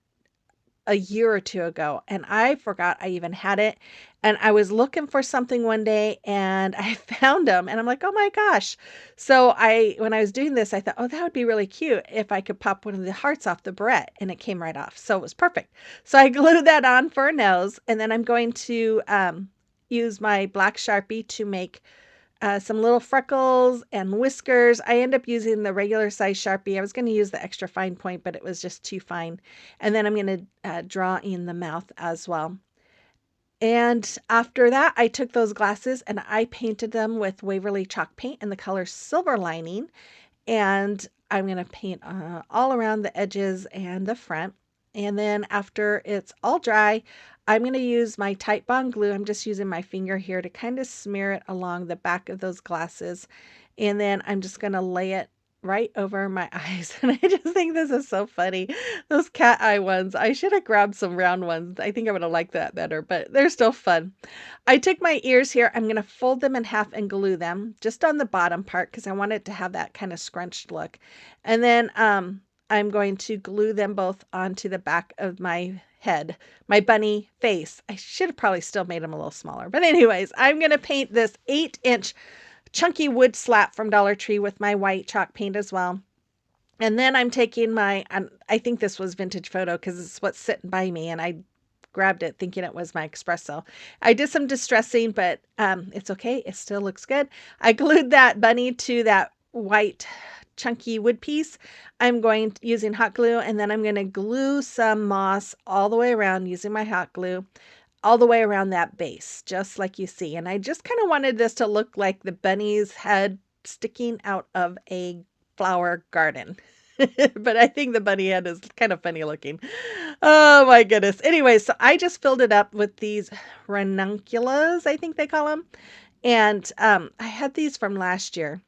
a year or two ago, and I forgot I even had it. And I was looking for something one day and I found them, and I'm like, oh my gosh. So when I was doing this, I thought, oh, that would be really cute if I could pop one of the hearts off the barrette, and it came right off. So it was perfect. So I glued that on for a nose, and then I'm going to use my black Sharpie to make some little freckles and whiskers. I end up using the regular size Sharpie. I was going to use the extra fine point, but it was just too fine. And then I'm going to draw in the mouth as well. And after that, I took those glasses and I painted them with Waverly chalk paint in the color Silver Lining. And I'm going to paint all around the edges and the front. And then after it's all dry, I'm going to use my Tite Bond glue. I'm just using my finger here to kind of smear it along the back of those glasses. And then I'm just going to lay it right over my eyes. And I just think this is so funny. Those cat eye ones. I should have grabbed some round ones. I think I would have liked that better, but they're still fun. I took my ears here. I'm going to fold them in half and glue them just on the bottom part because I want it to have that kind of scrunched look. And then I'm going to glue them both onto the back of my head, my bunny face. I should have probably still made them a little smaller. But anyways, I'm going to paint this 8-inch chunky wood slat from Dollar Tree with my white chalk paint as well. And then I'm taking my, I think this was Vintage Photo because it's what's sitting by me, and I grabbed it thinking it was my espresso. I did some distressing, but it's okay. It still looks good. I glued that bunny to that white chunky wood piece. I'm going using hot glue, and then I'm going to glue some moss all the way around using my hot glue all the way around that base, just like you see. And I just kind of wanted this to look like the bunny's head sticking out of a flower garden. But I think the bunny head is kind of funny looking. Oh my goodness. Anyway, so I just filled it up with these ranunculus, I think they call them. And I had these from last year.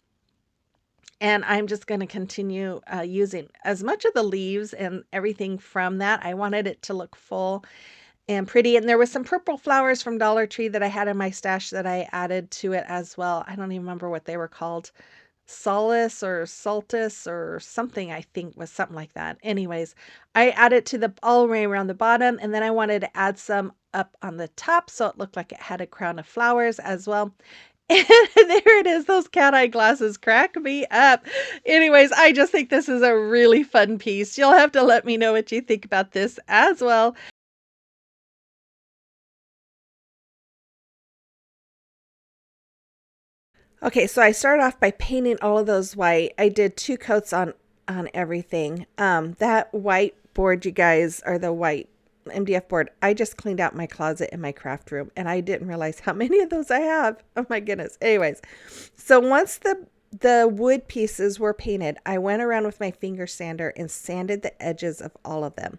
And I'm just going to continue using as much of the leaves and everything from that. I wanted it to look full and pretty. And there was some purple flowers from Dollar Tree that I had in my stash that I added to it as well. I don't even remember what they were called. Solace or Saltus or something, I think was something like that. Anyways, I added to the all the way around the bottom, and then I wanted to add some up on the top so it looked like it had a crown of flowers as well. And there it is. Those cat eye glasses crack me up. Anyways, I just think this is a really fun piece. You'll have to let me know what you think about this as well. Okay, so I started off by painting all of those white. I did 2 coats on everything. That white board, you guys, are the white MDF board. I just cleaned out my closet in my craft room, and I didn't realize how many of those I have. Oh my goodness. Anyways, so once the wood pieces were painted, I went around with my finger sander and sanded the edges of all of them.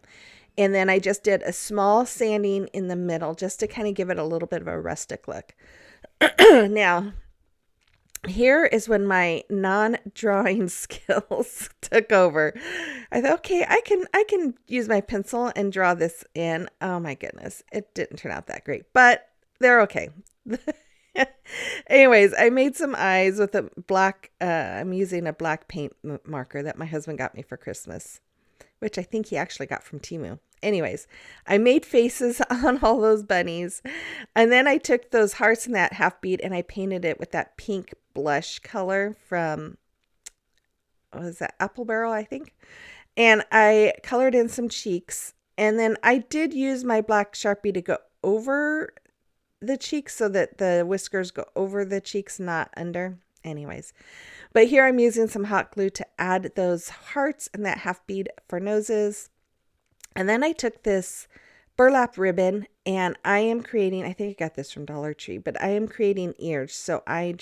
And then I just did a small sanding in the middle just to kind of give it a little bit of a rustic look. Now, here is when my non-drawing skills took over. I thought, okay, I can use my pencil and draw this in. Oh my goodness, it didn't turn out that great, but they're okay. Anyways, I made some eyes with a black. I'm using a black paint marker that my husband got me for Christmas, which I think he actually got from Temu. Anyways, I made faces on all those bunnies. And then I took those hearts and that half bead and I painted it with that pink blush color from, what was that, Apple Barrel, I think. And I colored in some cheeks. And then I did use my black Sharpie to go over the cheeks so that the whiskers go over the cheeks, not under. Anyways, but here I'm using some hot glue to add those hearts and that half bead for noses. And then I took this burlap ribbon and I am creating, I think I got this from Dollar Tree, but I am creating ears. So I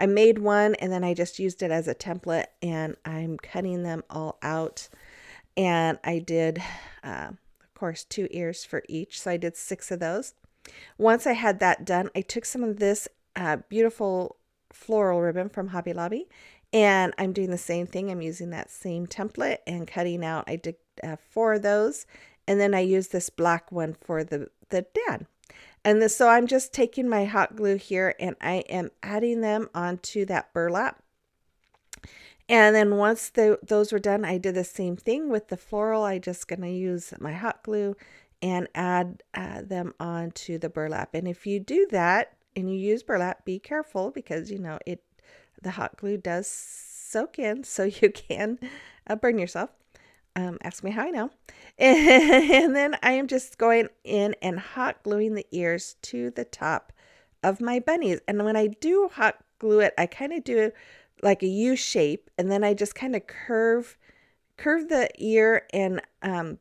made one and then I just used it as a template and I'm cutting them all out. And I did, of course, 2 ears for each. So I did 6 of those. Once I had that done, I took some of this beautiful floral ribbon from Hobby Lobby and I'm doing the same thing. I'm using that same template and cutting out. I did 4 of those, and then I used this black one for the dad. And so I'm just taking my hot glue here and I am adding them onto that burlap. And then once those were done, I did the same thing with the floral. I just going to use my hot glue and add them onto the burlap. And if you do that and you use burlap, be careful because the hot glue does soak in, so you can burn yourself. Ask me how I know. And then I am just going in and hot gluing the ears to the top of my bunnies. And when I do hot glue it, I kind of do like a U shape, and then I just kind of curve the ear and I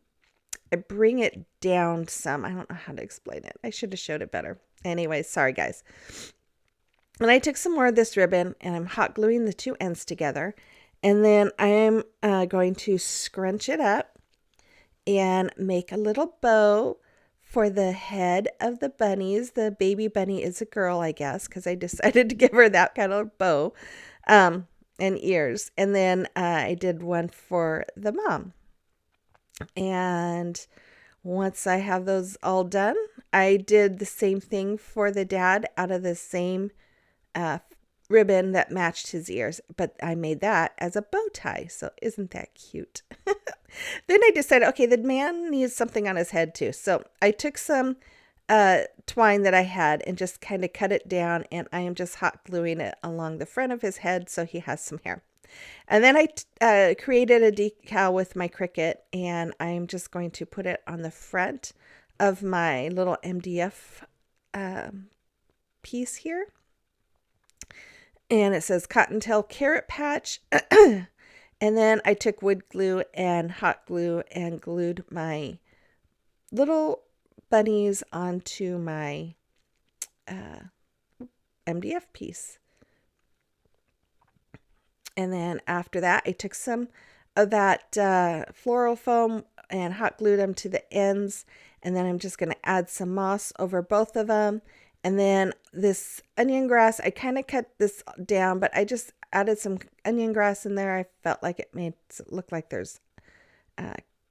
bring it down some. I don't know how to explain it. I should have showed it better. Anyways, sorry guys. And I took some more of this ribbon and I'm hot gluing the 2 ends together. And then I am going to scrunch it up and make a little bow for the head of the bunnies. The baby bunny is a girl, I guess, because I decided to give her that kind of bow and ears. And then I did one for the mom. And once I have those all done, I did the same thing for the dad out of the same ribbon that matched his ears, but I made that as a bow tie. So isn't that cute? Then I decided, okay, the man needs something on his head too. So I took some twine that I had and just kind of cut it down, and I am just hot gluing it along the front of his head so he has some hair. And then I created a decal with my Cricut, and I'm just going to put it on the front of my little MDF piece here. And it says Cottontail Carrot Patch. And then I took wood glue and hot glue and glued my little bunnies onto my MDF piece. And then after that, I took some of that floral foam and hot glued them to the ends. And then I'm just going to add some moss over both of them. And then this onion grass, I kind of cut this down, but I just added some onion grass in there. I felt like it made it look like there's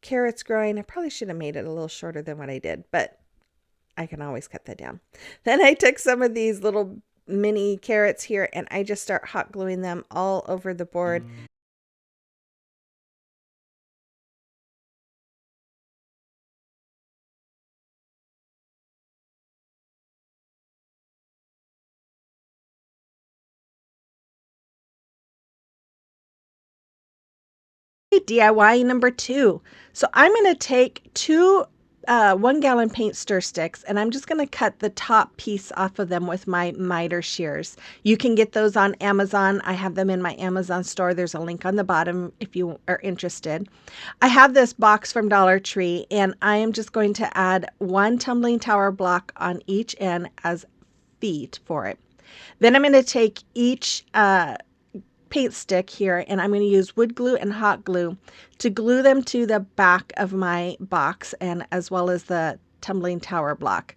carrots growing. I probably should have made it a little shorter than what I did, but I can always cut that down. Then I took some of these little mini carrots here and I just start hot gluing them all over the board. DIY number 2. So I'm going to take 2 1 gallon paint stir sticks, and I'm just going to cut the top piece off of them with my miter shears. You can get those on Amazon. I have them in my Amazon store. There's a link on the bottom if you are interested. I have this box from Dollar Tree, and I am just going to add 1 tumbling tower block on each end as feet for it. Then I'm going to take each paint stick here, and I'm going to use wood glue and hot glue to glue them to the back of my box, and as well as the tumbling tower block.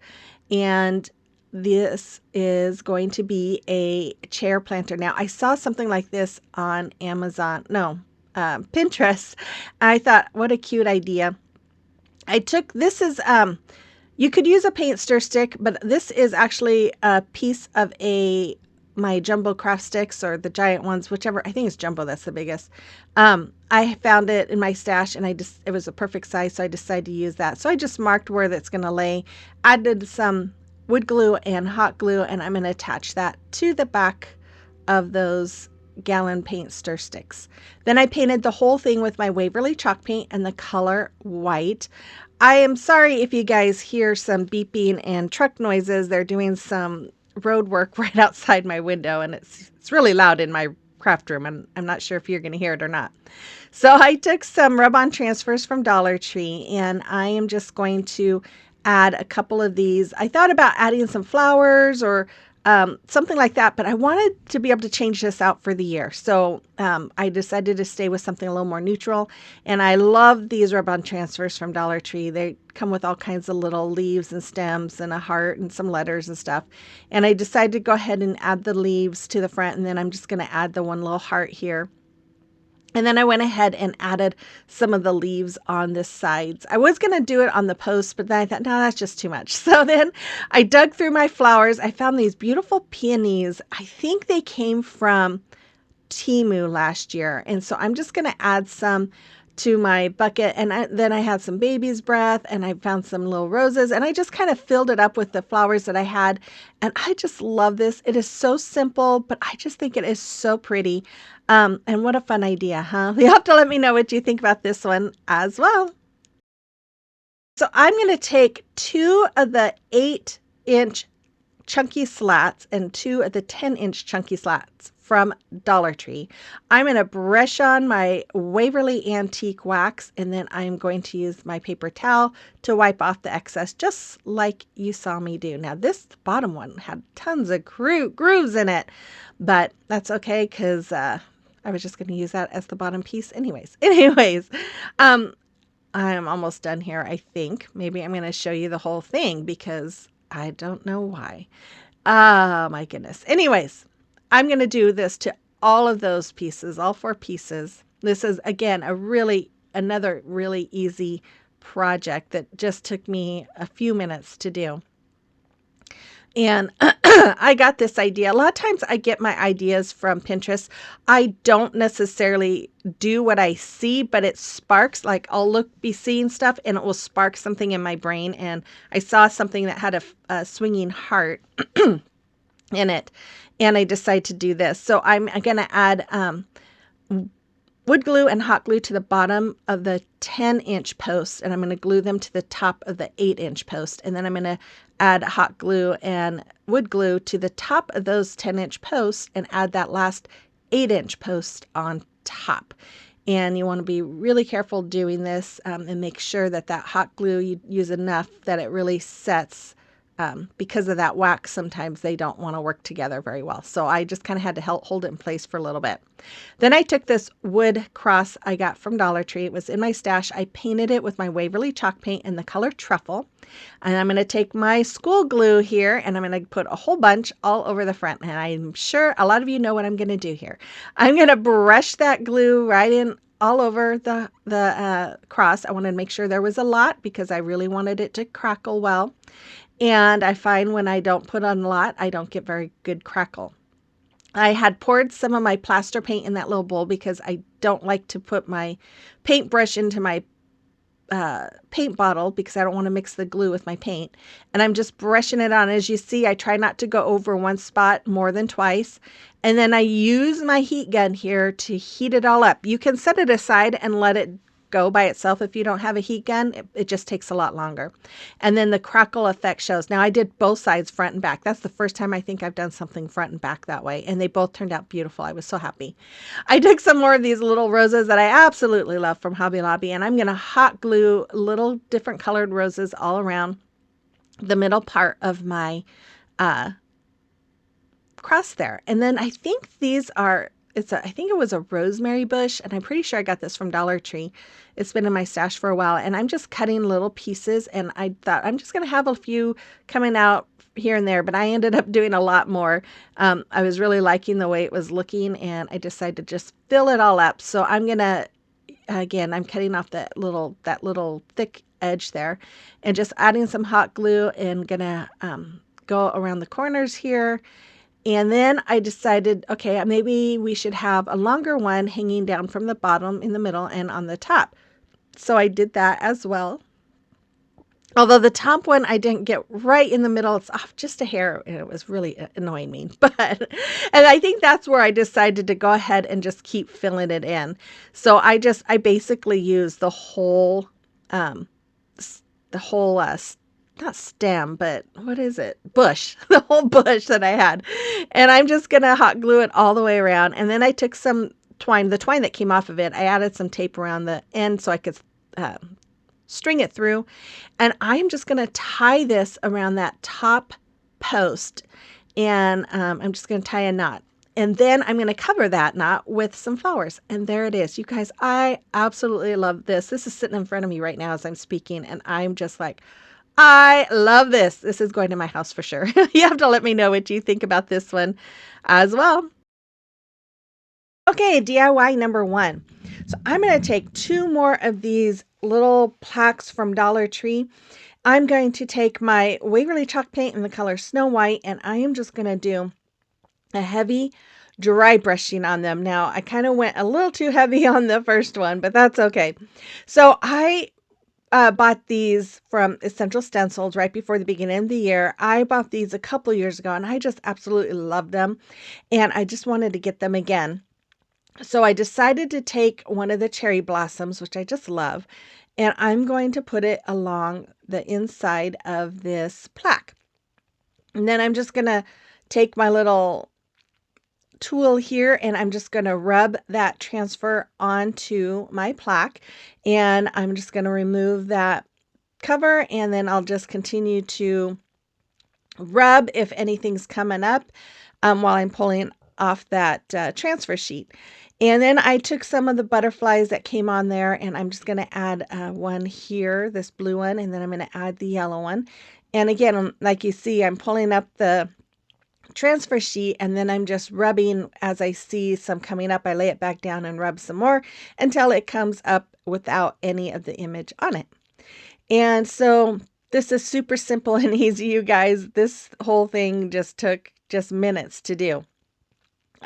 And this is going to be a chair planter. Now, I saw something like this on Amazon, no, Pinterest. I thought, what a cute idea. This is, you could use a paint stir stick, but this is actually a piece of my jumbo craft sticks, or the giant ones, whichever. I think it's jumbo, that's the biggest. I found it in my stash, and it was a perfect size, so I decided to use that. So I just marked where that's going to lay, added some wood glue and hot glue, and I'm going to attach that to the back of those gallon paint stir sticks. Then I painted the whole thing with my Waverly chalk paint and the color white. I am sorry if you guys hear some beeping and truck noises. They're doing some road work right outside my window, and it's really loud in my craft room, and I'm not sure if you're going to hear it or not. So I took some rub-on transfers from Dollar Tree, and I am just going to add a couple of these. I thought about adding some flowers or something like that, but I wanted to be able to change this out for the year. So I decided to stay with something a little more neutral. And I love these rub-on transfers from Dollar Tree. They come with all kinds of little leaves and stems and a heart and some letters and stuff. And I decided to go ahead and add the leaves to the front, and then I'm just going to add the one little heart here. And then I went ahead and added some of the leaves on the sides. I was going to do it on the post, but then I thought, no, that's just too much. So then I dug through my flowers. I found these beautiful peonies. I think they came from Temu last year. And so I'm just going to add some to my bucket. And then I had some baby's breath, and I found some little roses, and I just kind of filled it up with the flowers that I had. And I just love this. It is so simple, but I just think it is so pretty. And what a fun idea, huh? You have to let me know what you think about this one as well. So I'm going to take 2 of the 8-inch chunky slats and 2 of the 10-inch chunky slats from Dollar Tree. I'm going to brush on my Waverly Antique Wax, and then I'm going to use my paper towel to wipe off the excess, just like you saw me do. Now, this bottom one had tons of grooves in it, but that's okay, because I was just going to use that as the bottom piece anyways. I'm almost done here, I think. Maybe I'm going to show you the whole thing, because I don't know why. Oh, my goodness. Anyways, I'm going to do this to all of those pieces, all 4 pieces. This is, again, another really easy project that just took me a few minutes to do. And I got this idea. A lot of times I get my ideas from Pinterest. I don't necessarily do what I see, but it sparks. Like, I'll be seeing stuff, and it will spark something in my brain. And I saw something that had a swinging heart in it, and I decided to do this. So I'm going to add wood glue and hot glue to the bottom of the 10-inch post, and I'm going to glue them to the top of the 8-inch post. And then I'm going to add hot glue and wood glue to the top of those 10-inch posts and add that last 8-inch post on top. And you want to be really careful doing this, and make sure that hot glue, you use enough that it really sets. Because of that wax, sometimes they don't want to work together very well. So I just kind of had to hold it in place for a little bit. Then I took this wood cross I got from Dollar Tree. It was in my stash. I painted it with my Waverly chalk paint in the color truffle. And I'm going to take my school glue here, and I'm going to put a whole bunch all over the front. And I'm sure a lot of you know what I'm going to do here. I'm going to brush that glue right in all over the cross. I wanted to make sure there was a lot, because I really wanted it to crackle well. And I find when I don't put on a lot, I don't get very good crackle. I had poured some of my plaster paint in that little bowl, because I don't like to put my paintbrush into my paint bottle, because I don't want to mix the glue with my paint. And I'm just brushing it on. As you see, I try not to go over one spot more than twice. And then I use my heat gun here to heat it all up. You can set it aside and let it go by itself if you don't have a heat gun. It just takes a lot longer. And then the crackle effect shows. Now I did both sides, front and back. That's the first time I think I've done something front and back that way. And they both turned out beautiful. I was so happy. I took some more of these little roses that I absolutely love from Hobby Lobby, and I'm going to hot glue little different colored roses all around the middle part of my cross there. And then I think these are, I think it was a rosemary bush, and I'm pretty sure I got this from Dollar Tree. It's been in my stash for a while, and I'm just cutting little pieces, and I thought I'm just going to have a few coming out here and there, but I ended up doing a lot more. I was really liking the way it was looking, and I decided to just fill it all up. So I'm going to, again, I'm cutting off that little thick edge there and just adding some hot glue and gonna go around the corners here. And then I decided, okay, maybe we should have a longer one hanging down from the bottom, in the middle, and on the top. So I did that as well. Although the top one I didn't get right in the middle, it's off just a hair, and it was really annoying me. And I think that's where I decided to go ahead and just keep filling it in. So I basically used the whole, not stem, but what is it? Bush, the whole bush that I had. And I'm just going to hot glue it all the way around. And then I took some twine, the twine that came off of it, I added some tape around the end so I could string it through. And I'm just going to tie this around that top post. And I'm just going to tie a knot. And then I'm going to cover that knot with some flowers. And there it is. You guys, I absolutely love this. This is sitting in front of me right now as I'm speaking. And I'm just like, I love this. This is going to my house for sure. You have to let me know what you think about this one as well. Okay, DIY number 1. So I'm going to take 2 more of these little plaques from Dollar Tree. I'm going to take my Waverly chalk paint in the color Snow White, and I am just going to do a heavy dry brushing on them. Now, I kind of went a little too heavy on the first one, but that's okay. So I bought these from Essential Stencils right before the beginning of the year. I bought these a couple years ago, and I just absolutely loved them, and I just wanted to get them again. So I decided to take one of the cherry blossoms, which I just love, and I'm going to put it along the inside of this plaque. And then I'm just going to take my little tool here, and I'm just going to rub that transfer onto my plaque, and I'm just going to remove that cover, and then I'll just continue to rub if anything's coming up while I'm pulling off that transfer sheet. And then I took some of the butterflies that came on there, and I'm just going to add one here, this blue one, and then I'm going to add the yellow one. And again, like you see, I'm pulling up the transfer sheet, and then I'm just rubbing as I see some coming up. I lay it back down and rub some more until it comes up without any of the image on it. And so this is super simple and easy, you guys. This whole thing just took minutes to do.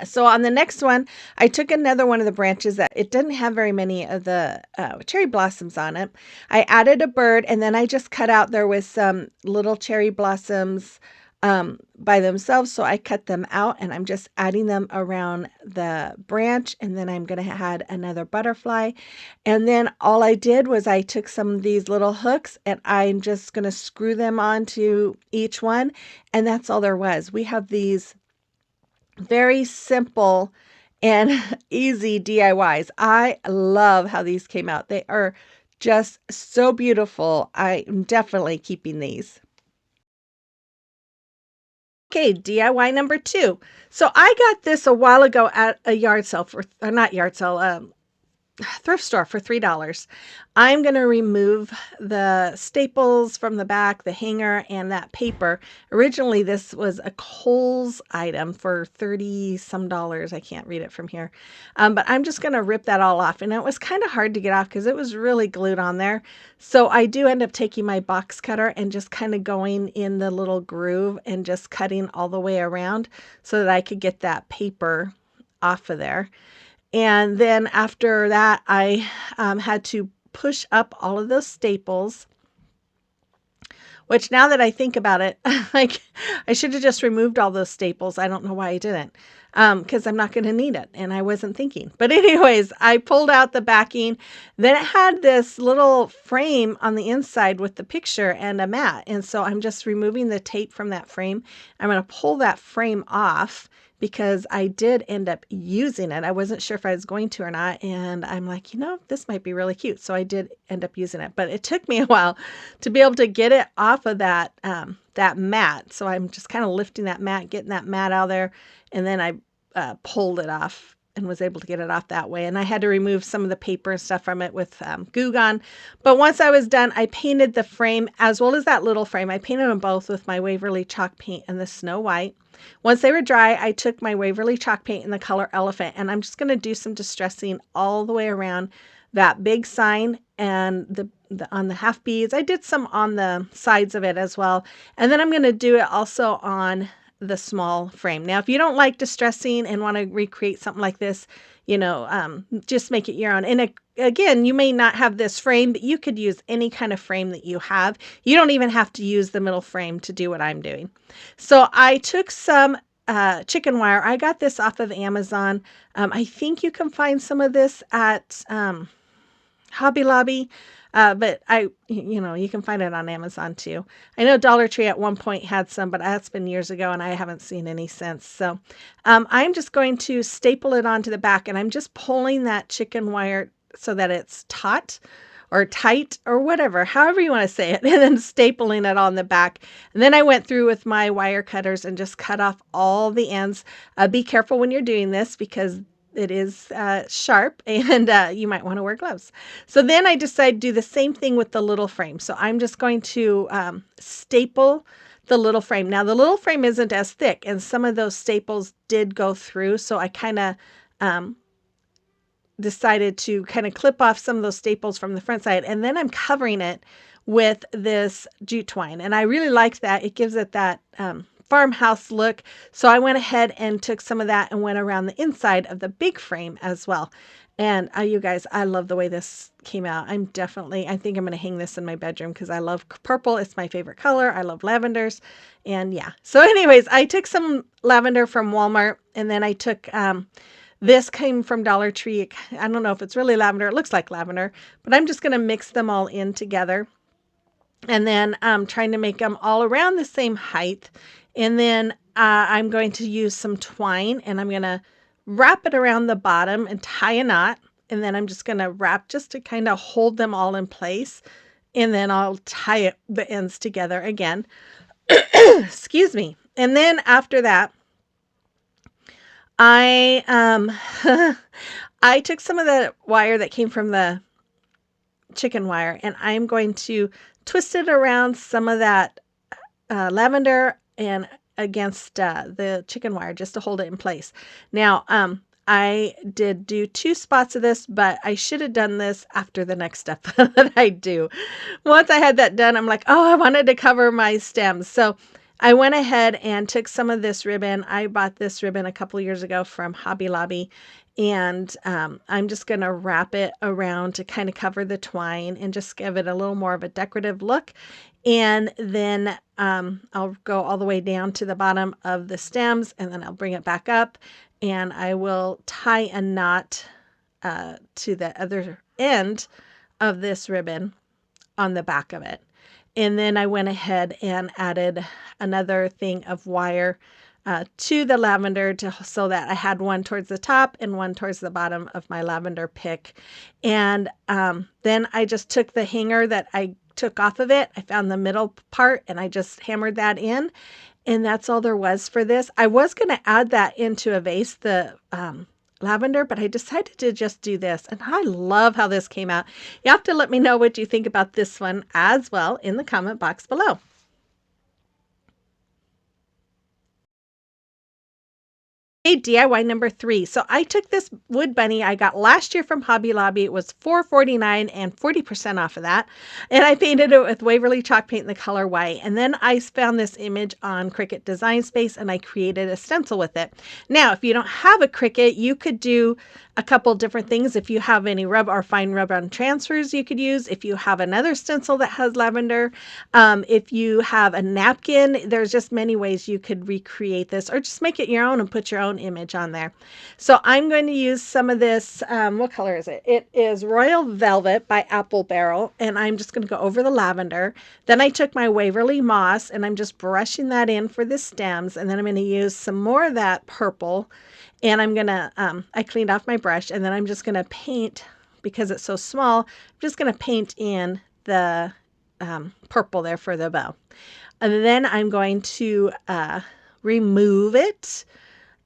So on the next one, I took another one of the branches that it didn't have very many of the cherry blossoms on it. I added a bird, and then I just cut out, there was some little cherry blossoms by themselves. So I cut them out, and I'm just adding them around the branch. And then I'm going to add another butterfly. And then all I did was I took some of these little hooks, and I'm just going to screw them onto each one. And that's all there was. We have these very simple and easy DIYs. I love how these came out. They are just so beautiful. I'm definitely keeping these. Okay, DIY number 2. So I got this a while ago at a yard sale not yard sale, thrift store for $3. I'm going to remove the staples from the back, the hanger, and that paper. Originally, this was a Kohl's item for 30 some dollars. I can't read it from here. But I'm just going to rip that all off. And it was kind of hard to get off because it was really glued on there. So I do end up taking my box cutter and just kind of going in the little groove and just cutting all the way around so that I could get that paper off of there. And then after that, I had to push up all of those staples which now that I think about it, like I should have just removed all those staples. I don't know why I didn't. Because I'm not going to need it. And I wasn't thinking. But anyways, I pulled out the backing. Then it had this little frame on the inside with the picture and a mat. And so I'm just removing the tape from that frame. I'm going to pull that frame off because I did end up using it. I wasn't sure if I was going to or not. And I'm like, this might be really cute. So I did end up using it. But it took me a while to be able to get it off of that mat. So I'm just kind of lifting that mat, getting that mat out of there. And then I pulled it off and was able to get it off that way. And I had to remove some of the paper and stuff from it with Goo Gone. But once I was done, I painted the frame as well as that little frame. I painted them both with my Waverly chalk paint and the Snow White. Once they were dry, I took my Waverly chalk paint in the color Elephant, and I'm just going to do some distressing all the way around that big sign and the on the half beads. I did some on the sides of it as well. And then I'm going to do it also on the small frame. Now, if you don't like distressing and want to recreate something like this, just make it your own. And again, you may not have this frame, but you could use any kind of frame that you have. You don't even have to use the middle frame to do what I'm doing. So I took some chicken wire. I got this off of Amazon. I think you can find some of this at Hobby Lobby. But you can find it on Amazon too. I know Dollar Tree at one point had some, but that's been years ago and I haven't seen any since. So I'm just going to staple it onto the back, and I'm just pulling that chicken wire so that it's taut or tight or whatever, however you want to say it, and then stapling it on the back. And then I went through with my wire cutters and just cut off all the ends. Be careful when you're doing this because it is sharp, and you might want to wear gloves. So then I decided to do the same thing with the little frame. So I'm just going to staple the little frame. Now the little frame isn't as thick, and some of those staples did go through. So I kind of decided to kind of clip off some of those staples from the front side, and then I'm covering it with this jute twine. And I really liked that. It gives it that farmhouse look. So I went ahead and took some of that and went around the inside of the big frame as well. And you guys, I love the way this came out. I think I'm going to hang this in my bedroom because I love purple. It's my favorite color. I love lavenders. And yeah. So anyways, I took some lavender from Walmart, and then I took, this came from Dollar Tree. I don't know if it's really lavender. It looks like lavender, but I'm just going to mix them all in together. And then I'm trying to make them all around the same height. And then I'm going to use some twine, and I'm going to wrap it around the bottom and tie a knot. And then I'm just going to wrap just to kind of hold them all in place. And then I'll tie the ends together again. Excuse me. And then after that, I I took some of the wire that came from the chicken wire, and I'm going to twist it around some of that lavender and against the chicken wire just to hold it in place. Now, I did do 2 spots of this, but I should have done this after the next step that I do. Once I had that done, I'm like, oh, I wanted to cover my stems. So I went ahead and took some of this ribbon. I bought this ribbon a couple years ago from Hobby Lobby, and I'm just going to wrap it around to kind of cover the twine and just give it a little more of a decorative look. And then I'll go all the way down to the bottom of the stems, and then I'll bring it back up, and I will tie a knot to the other end of this ribbon on the back of it. And then I went ahead and added another thing of wire to the lavender so that I had one towards the top and one towards the bottom of my lavender pick. And then I just took the hanger that I took off of it. I found the middle part and I just hammered that in. And that's all there was for this. I was going to add that into a vase, the lavender, but I decided to just do this. And I love how this came out. You have to let me know what you think about this one as well in the comment box below. DIY number 3. So I took this wood bunny I got last year from Hobby Lobby. It was $4.49 and 40% off of that. And I painted it with Waverly chalk paint in the color white. And then I found this image on Cricut Design Space and I created a stencil with it. Now, if you don't have a Cricut, you could do
a couple different things. If you have any rub or fine rub-on transfers you could use, if you have another stencil that has lavender, if you have a napkin, there's just many ways you could recreate this or just make it your own and put your own image on there. So I'm going to use some of this, what color is it? It is Royal Velvet by Apple Barrel, and I'm just going to go over the lavender. Then I took my Waverly Moss and I'm just brushing that in for the stems, and then I'm going to use some more of that purple. And I'm going to, I cleaned off my brush, and then I'm just going to paint, because it's so small, I'm just going to paint in the purple there for the bow. And then I'm going to remove it,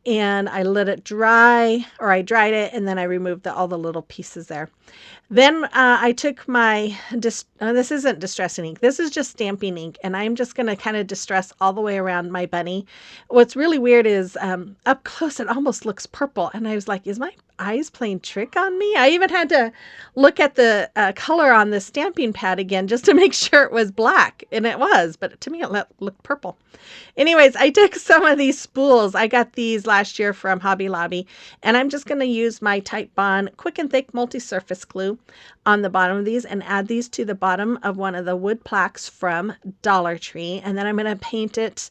and I let it dry, or I dried it, and then I removed all the little pieces there. Then I took my, this isn't distressing ink, this is just stamping ink, and I'm just going to kind of distress all the way around my bunny. What's really weird is up close it almost looks purple, and I was like, is my eyes playing trick on me? I even had to look at the color on the stamping pad again just to make sure it was black, and it was, but to me it looked purple. Anyways, I took some of these spools. I got these last year from Hobby Lobby, and I'm just going to use my Type Bond Quick and Thick Multi-Surface Glue on the bottom of these and add these to the bottom of one of the wood plaques from Dollar Tree. And then I'm going to paint it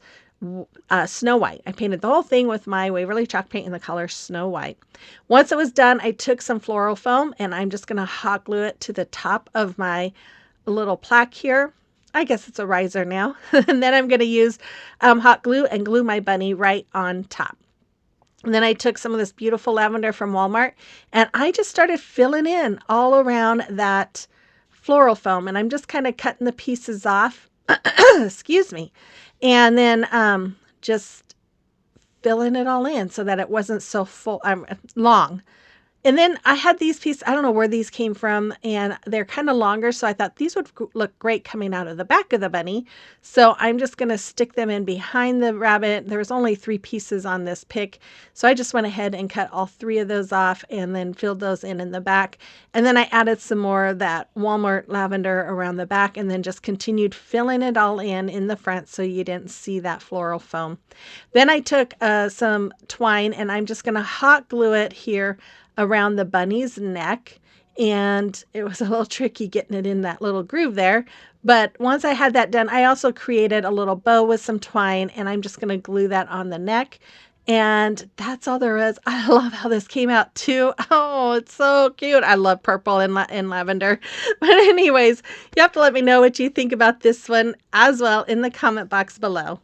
Snow White. I painted the whole thing with my Waverly chalk paint in the color Snow White. Once it was done, I took some floral foam and I'm just going to hot glue it to the top of my little plaque here. I guess it's a riser now. And then I'm going to use hot glue and glue my bunny right on top. And then I took some of this beautiful lavender from Walmart and I just started filling in all around that floral foam. And I'm just kind of cutting the pieces off. Excuse me. And then just filling it all in so that it wasn't so full, long. And then I had these pieces, I don't know where these came from, and they're kind of longer, so I thought these would look great coming out of the back of the bunny. So I'm just going to stick them in behind the rabbit. There's only 3 pieces on this pick, so I just went ahead and cut all 3 of those off and then filled those in the back. And then I added some more of that Walmart lavender around the back and then just continued filling it all in the front so you didn't see that floral foam. Then I took some twine and I'm just going to hot glue it here around the bunny's neck, and it was a little tricky getting it in that little groove there. But once I had that done, I also created a little bow with some twine, and I'm just going to glue that on the neck. And that's all there is. I love how this came out too. Oh, it's so cute. I love purple and lavender. But anyways, you have to let me know what you think about this one as well in the comment box below.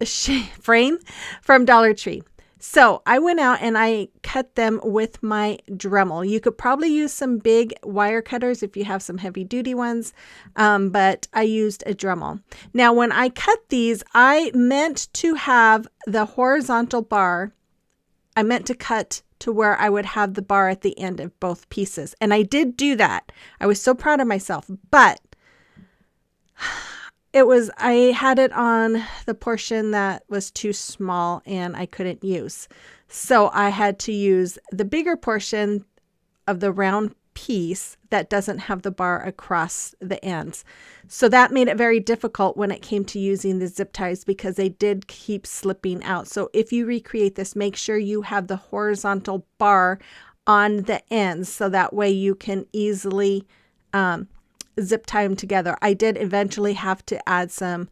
Frame from Dollar Tree. So I went out and I cut them with my Dremel. You could probably use some big wire cutters if you have some heavy duty ones, but I used a Dremel. Now when I cut these, I meant to have the horizontal bar. I meant to cut to where I would have the bar at the end of both pieces. And I did do that. I was so proud of myself, but I had it on the portion that was too small and I couldn't use. So I had to use the bigger portion of the round piece that doesn't have the bar across the ends. So that made it very difficult when it came to using the zip ties because they did keep slipping out. So if you recreate this, make sure you have the horizontal bar on the ends so that way you can easily zip tie them together. I did eventually have to add some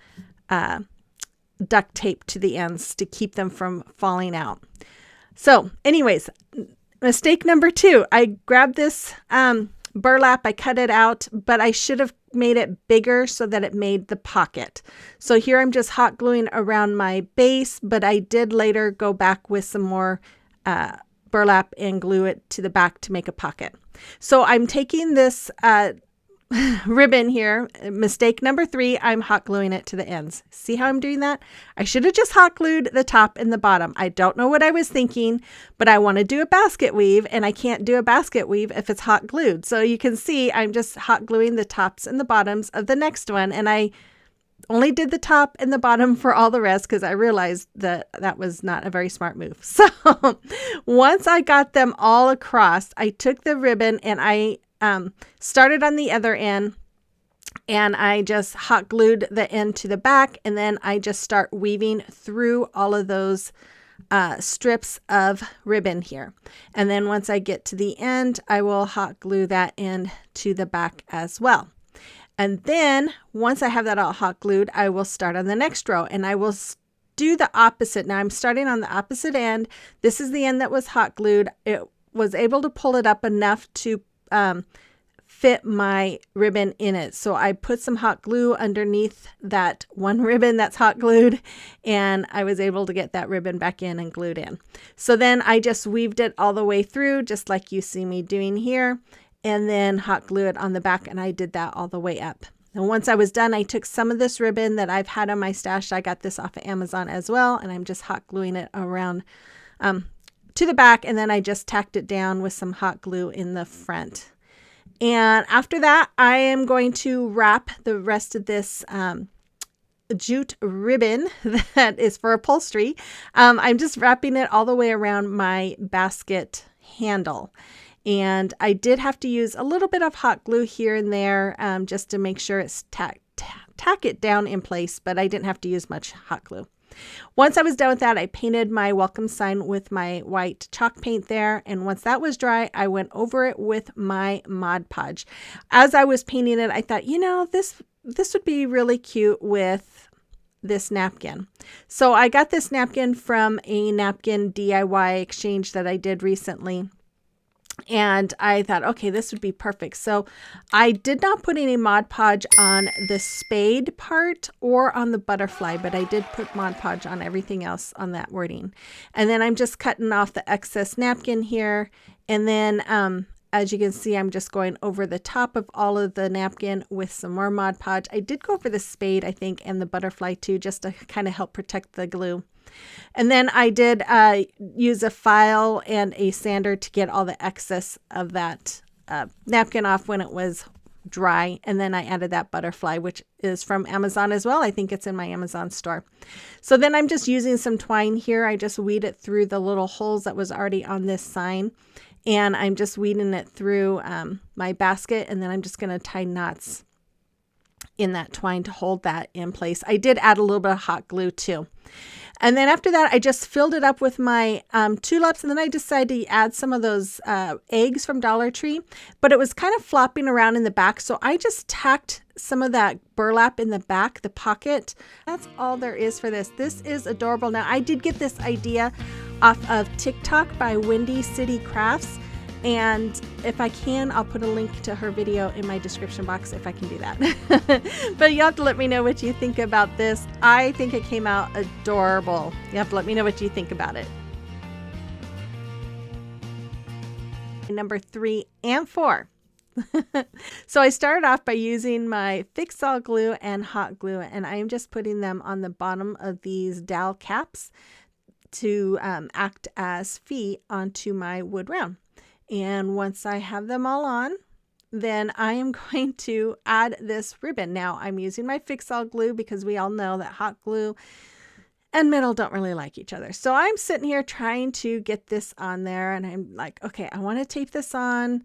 duct tape to the ends to keep them from falling out. So anyways, mistake number 2, I grabbed this burlap, I cut it out, but I should have made it bigger so that it made the pocket. So here I'm just hot gluing around my base, but I did later go back with some more burlap and glue it to the back to make a pocket. So I'm taking this ribbon here, mistake number 3, I'm hot gluing it to the ends. See how I'm doing that? I should have just hot glued the top and the bottom. I don't know what I was thinking, but I want to do a basket weave and I can't do a basket weave if it's hot glued. So you can see I'm just hot gluing the tops and the bottoms of the next one, and I only did the top and the bottom for all the rest because I realized that that was not a very smart move. So once I got them all across, I took the ribbon and I started on the other end And I just hot glued the end to the back, and then I just start weaving through all of those strips of ribbon here. And then once I get to the end, I will hot glue that end to the back as well. And then once I have that all hot glued, I will start on the next row, and I will do the opposite. Now I'm starting on the opposite end. This is the end that was hot glued. It was able to pull it up enough to fit my ribbon in it. So I put some hot glue underneath that one ribbon that's hot glued, and I was able to get that ribbon back in and glued in. So then I just weaved it all the way through, just like you see me doing here, and then hot glue it on the back, and I did that all the way up. And once I was done, I took some of this ribbon that I've had on my stash. I got this off of Amazon as well, and I'm just hot gluing it around to the back, and then I just tacked it down with some hot glue in the front. And after that, I am going to wrap the rest of this jute ribbon that is for upholstery. I'm just wrapping it all the way around my basket handle. And I did have to use a little bit of hot glue here and there just to make sure it's tack it down in place, but I didn't have to use much hot glue. Once I was done with that, I painted my welcome sign with my white chalk paint there. And once that was dry, I went over it with my Mod Podge. As I was painting it, I thought, this would be really cute with this napkin. So I got this napkin from a napkin DIY exchange that I did recently. And I thought, okay, this would be perfect. So I did not put any Mod Podge on the spade part or on the butterfly, but I did put Mod Podge on everything else on that wording. And then I'm just cutting off the excess napkin here. And then as you can see, I'm just going over the top of all of the napkin with some more Mod Podge. I did go over the spade, I think, and the butterfly too, just to kind of help protect the glue. And then I did use a file and a sander to get all the excess of that napkin off when it was dry. And then I added that butterfly, which is from Amazon as well. I think it's in my Amazon store. So then I'm just using some twine here. I just weed it through the little holes that was already on this sign. And I'm just weeding it through my basket. And then I'm just going to tie knots in that twine to hold that in place. I did add a little bit of hot glue too. And then after that, I just filled it up with my tulips. And then I decided to add some of those eggs from Dollar Tree. But it was kind of flopping around in the back. So I just tacked some of that burlap in the back, the pocket. That's all there is for this. This is adorable. Now, I did get this idea off of TikTok by Windy City Crafts. And if I can, I'll put a link to her video in my description box if I can do that. But you have to let me know what you think about this. I think it came out adorable. You have to let me know what you think about it. Number 3 and 4. So I started off by using my Fix-All glue and hot glue, and I'm just putting them on the bottom of these dowel caps to act as feet onto my wood round. And once I have them all on, then I am going to add this ribbon. Now I'm using my Fix-All glue because we all know that hot glue and metal don't really like each other. So I'm sitting here trying to get this on there, and I'm like, okay, I want to tape this on,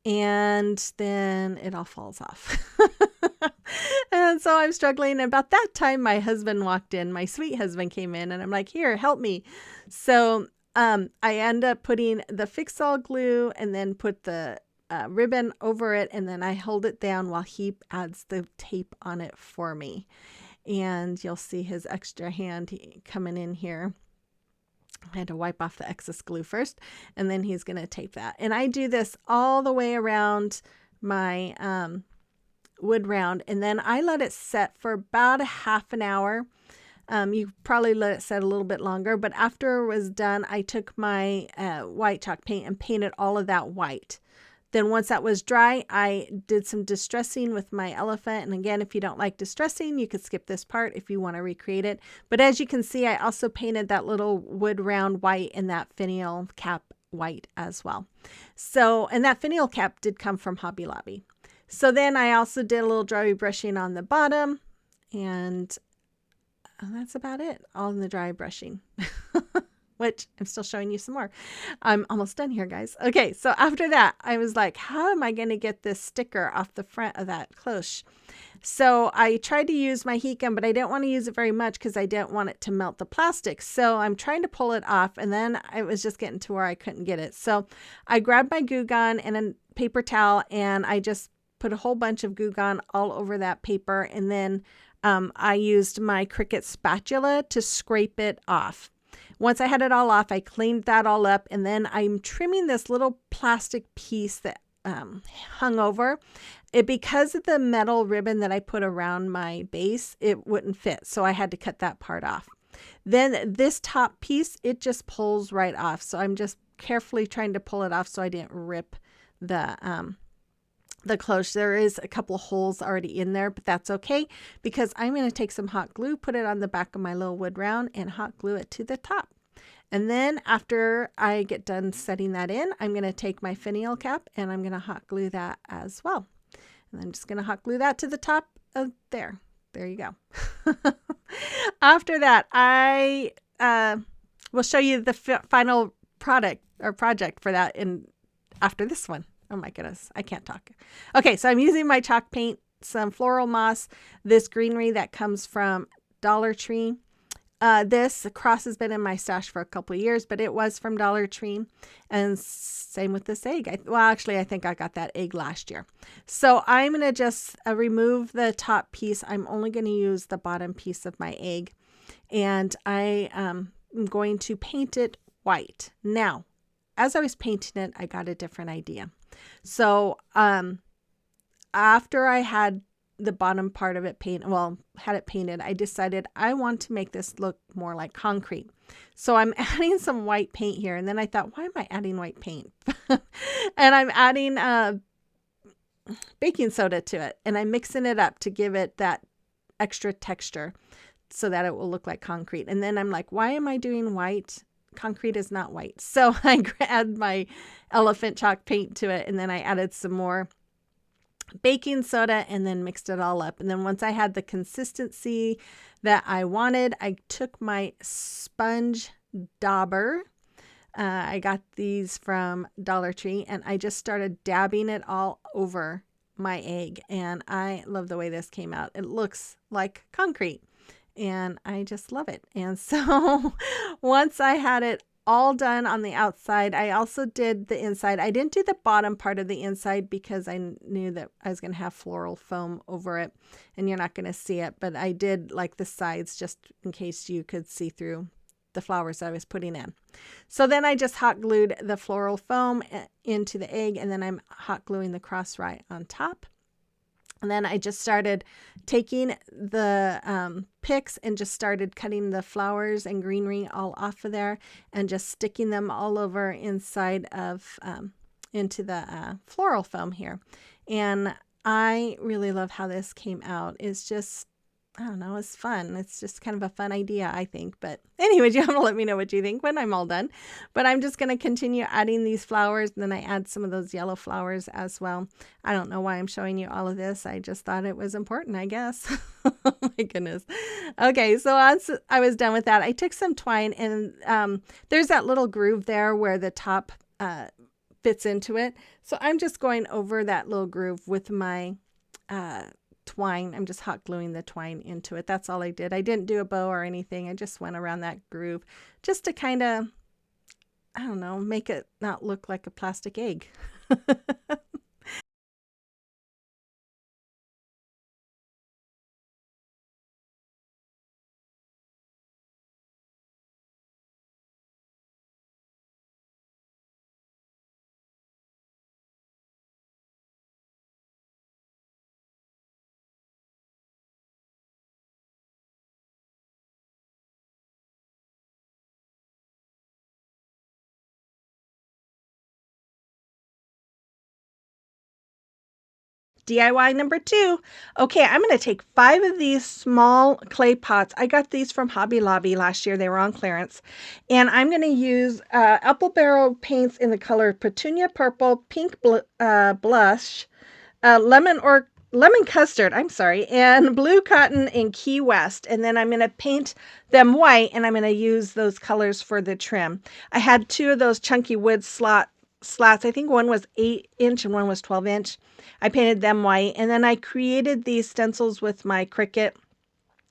and then it all falls off. And so I'm struggling. About that time, my husband walked in, my sweet husband came in, and I'm like, here, help me. So I end up putting the Fix-All glue and then put the ribbon over it, and then I hold it down while he adds the tape on it for me. And you'll see his extra hand coming in here. I had to wipe off the excess glue first, and then he's going to tape that. And I do this all the way around my wood round, and then I let it set for about a half an hour. You probably let it set a little bit longer, but after it was done, I took my white chalk paint and painted all of that white. Then once that was dry, I did some distressing with my elephant. And again, if you don't like distressing, you could skip this part if you want to recreate it. But as you can see, I also painted that little wood round white and that finial cap white as well. So, and that finial cap did come from Hobby Lobby. So then I also did a little dry brushing on the bottom, and that's about it, all in the dry brushing.
which I'm still showing you some more. I'm almost done here, guys. Okay, so after that, I was like, how am I going to get this sticker off the front of that cloche? So I tried to use my heat gun, but I didn't want to use it very much because I didn't want it to melt the plastic. So I'm trying to pull it off, and then it was just getting to where I couldn't get it. So I grabbed my glue gun and a paper towel, and I just put a whole bunch of glue gun all over that paper. And then I used my Cricut spatula to scrape it off. Once I had it all off, I cleaned that all up, and then I'm trimming this little plastic piece that hung over it. Because of the metal ribbon that I put around my base, it wouldn't fit, so I had to cut that part off. Then this top piece, it just pulls right off, so I'm just carefully trying to pull it off so I didn't rip the cloche. There is a couple of holes already in there, but that's okay because I'm going to take some hot glue, put it on the back of my little wood round, and hot glue it to the top. And then after I get done setting that in, I'm going to take my finial cap and I'm going to hot glue that as well. And I'm just going to hot glue that to the top of there. There you go. After that, I will show you the final product or project for that after this one. Oh my goodness, I can't talk. Okay, so I'm using my chalk paint, some floral moss, this greenery that comes from Dollar Tree. This cross has been in my stash for a couple of years, but it was from Dollar Tree. And same with this egg. Actually, I think I got that egg last year. So I'm going to just remove the top piece. I'm only going to use the bottom piece of my egg. And I am going to paint it white. Now, as I was painting it, I got a different idea. So after I had the bottom part of it had it painted, I decided I want to make this look more like concrete. So I'm adding some white paint here. And then I thought, why am I adding white paint? And I'm adding baking soda to it. And I'm mixing it up to give it that extra texture so that it will look like concrete. And then I'm like, why am I doing white? Concrete is not white. So I add my elephant chalk paint to it, and then I added some more baking soda and then mixed it all up. And then once I had the consistency that I wanted, I took my sponge dauber. I got these from Dollar Tree, and I just started dabbing it all over my egg. And I love the way this came out. It looks like concrete. And I just love it. And so once I had it all done on the outside, I also did the inside. I didn't do the bottom part of the inside because I knew that I was going to have floral foam over it and you're not going to see it. But I did like the sides just in case you could see through the flowers that I was putting in. So then I just hot glued the floral foam into the egg, and then I'm hot gluing the cross right on top. And then I just started taking the picks and just started cutting the flowers and greenery all off of there and just sticking them all over inside of into the floral foam here. And I really love how this came out. It's just, I don't know, it's fun. It's just kind of a fun idea, I think. But anyways, you have to let me know what you think when I'm all done. But I'm just going to continue adding these flowers. And then I add some of those yellow flowers as well. I don't know why I'm showing you all of this. I just thought it was important, I guess. Oh my goodness. Okay, so once I was done with that, I took some twine, and there's that little groove there where the top fits into it. So I'm just going over that little groove with my twine. I'm just hot gluing the twine into it. That's all I did. I didn't do a bow or anything. I just went around that groove just to kind of, I don't know, make it not look like a plastic egg. DIY number 2. Okay, I'm going to take 5 of these small clay pots. I got these from Hobby Lobby last year. They were on clearance. And I'm going to use apple barrel paints in the color Petunia Purple, Pink Blush, lemon
lemon custard, I'm sorry, and blue cotton in Key West. And then I'm going to paint them white, and I'm going to use those colors for the trim. I had two of those chunky wood slats. I think one was 8-inch and one was 12-inch. I painted them white, and then I created these stencils with my Cricut.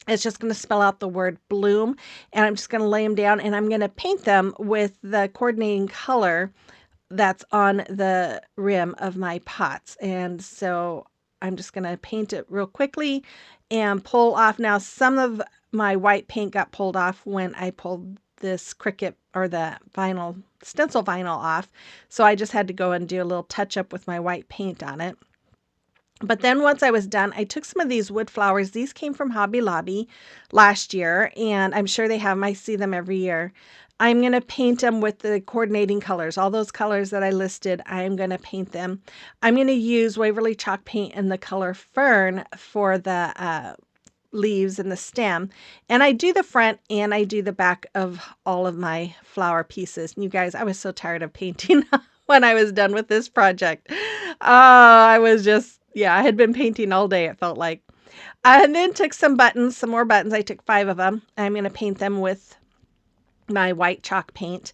It's just going to spell out the word bloom, and I'm just going to lay them down, and I'm going to paint them with the coordinating color that's on the rim of my pots. And so I'm just going to paint it real quickly and pull off. Now, some of my white paint got pulled off when I pulled this Cricut or the vinyl, stencil vinyl off. So I just had to go and do a little touch up with my white paint on it. But then once I was done, I took some of these wood flowers. These came from Hobby Lobby last year, and I'm sure they have them. I see them every year. I'm going to paint them with the coordinating colors. All those colors that I listed, I'm going to paint them. I'm going to use Waverly chalk paint in the color Fern for the leaves and the stem. And I do the front and I do the back of all of my flower pieces. And you guys, I was so tired of painting when I was done with this project. I was just, yeah, I had been painting all day, it felt like. And then took some buttons, some more buttons. I took 5 of them. I'm going to paint them with my white chalk paint.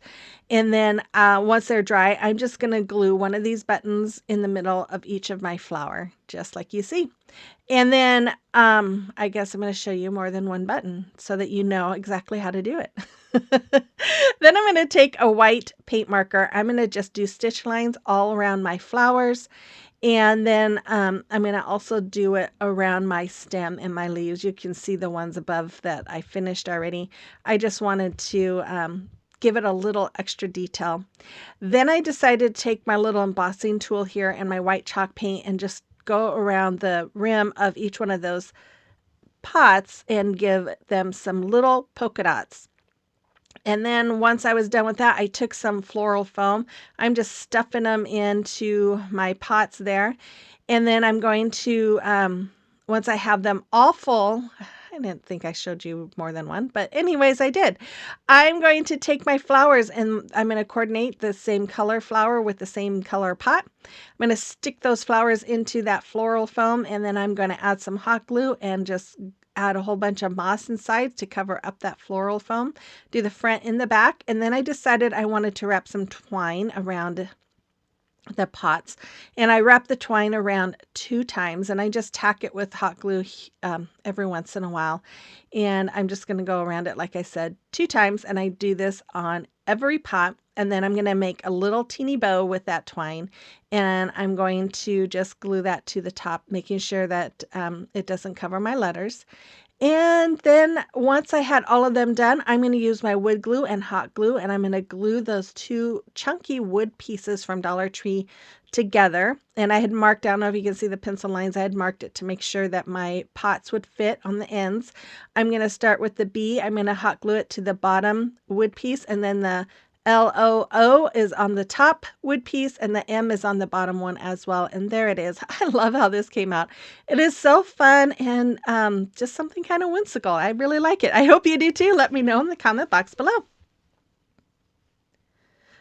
And then once they're dry, I'm just going to glue one of these buttons in the middle of each of my flower, just like you see. And then I guess I'm going to show you more than one button so that you know exactly how to do it. Then I'm going to take a white paint marker. I'm going to just do stitch lines all around my flowers. And then I'm going to also do it around my stem and my leaves. You can see the ones above that I finished already. I just wanted to give it a little extra detail. Then I decided to take my little embossing tool here and my white chalk paint and just go around the rim of each one of those pots and give them some little polka dots. And then once I was done with that, I took some floral foam. I'm just stuffing them into my pots there. And then I'm going to, once I have them all full, I didn't think I showed you more than one, but anyways, I did. I'm going to take my flowers and I'm going to coordinate the same color flower with the same color pot. I'm going to stick those flowers into that floral foam, and then I'm going to add some hot glue and just add a whole bunch of moss inside to cover up that floral foam. Do the front and the back, and then I decided I wanted to wrap some twine around the pots, and I wrap the twine around 2 times, and I just tack it with hot glue every once in a while. And I'm just going to go around it, like I said, 2 times, and I do this on every pot. And then I'm going to make a little teeny bow with that twine, and I'm going to just glue that to the top, making sure that it doesn't cover my letters. And then once I had all of them done, I'm going to use my wood glue and hot glue, and I'm going to glue those 2 chunky wood pieces from Dollar Tree together. And I had marked, I don't know if you can see the pencil lines, I had marked it to make sure that my pots would fit on the ends. I'm going to start with the B. I'm going to hot glue it to the bottom wood piece, and then the LOO is on the top wood piece, and the M is on the bottom one as well. And there it is. I love how this came out. It is so fun and just something kind of whimsical. I really like it. I hope you do too. Let me know in the comment box below.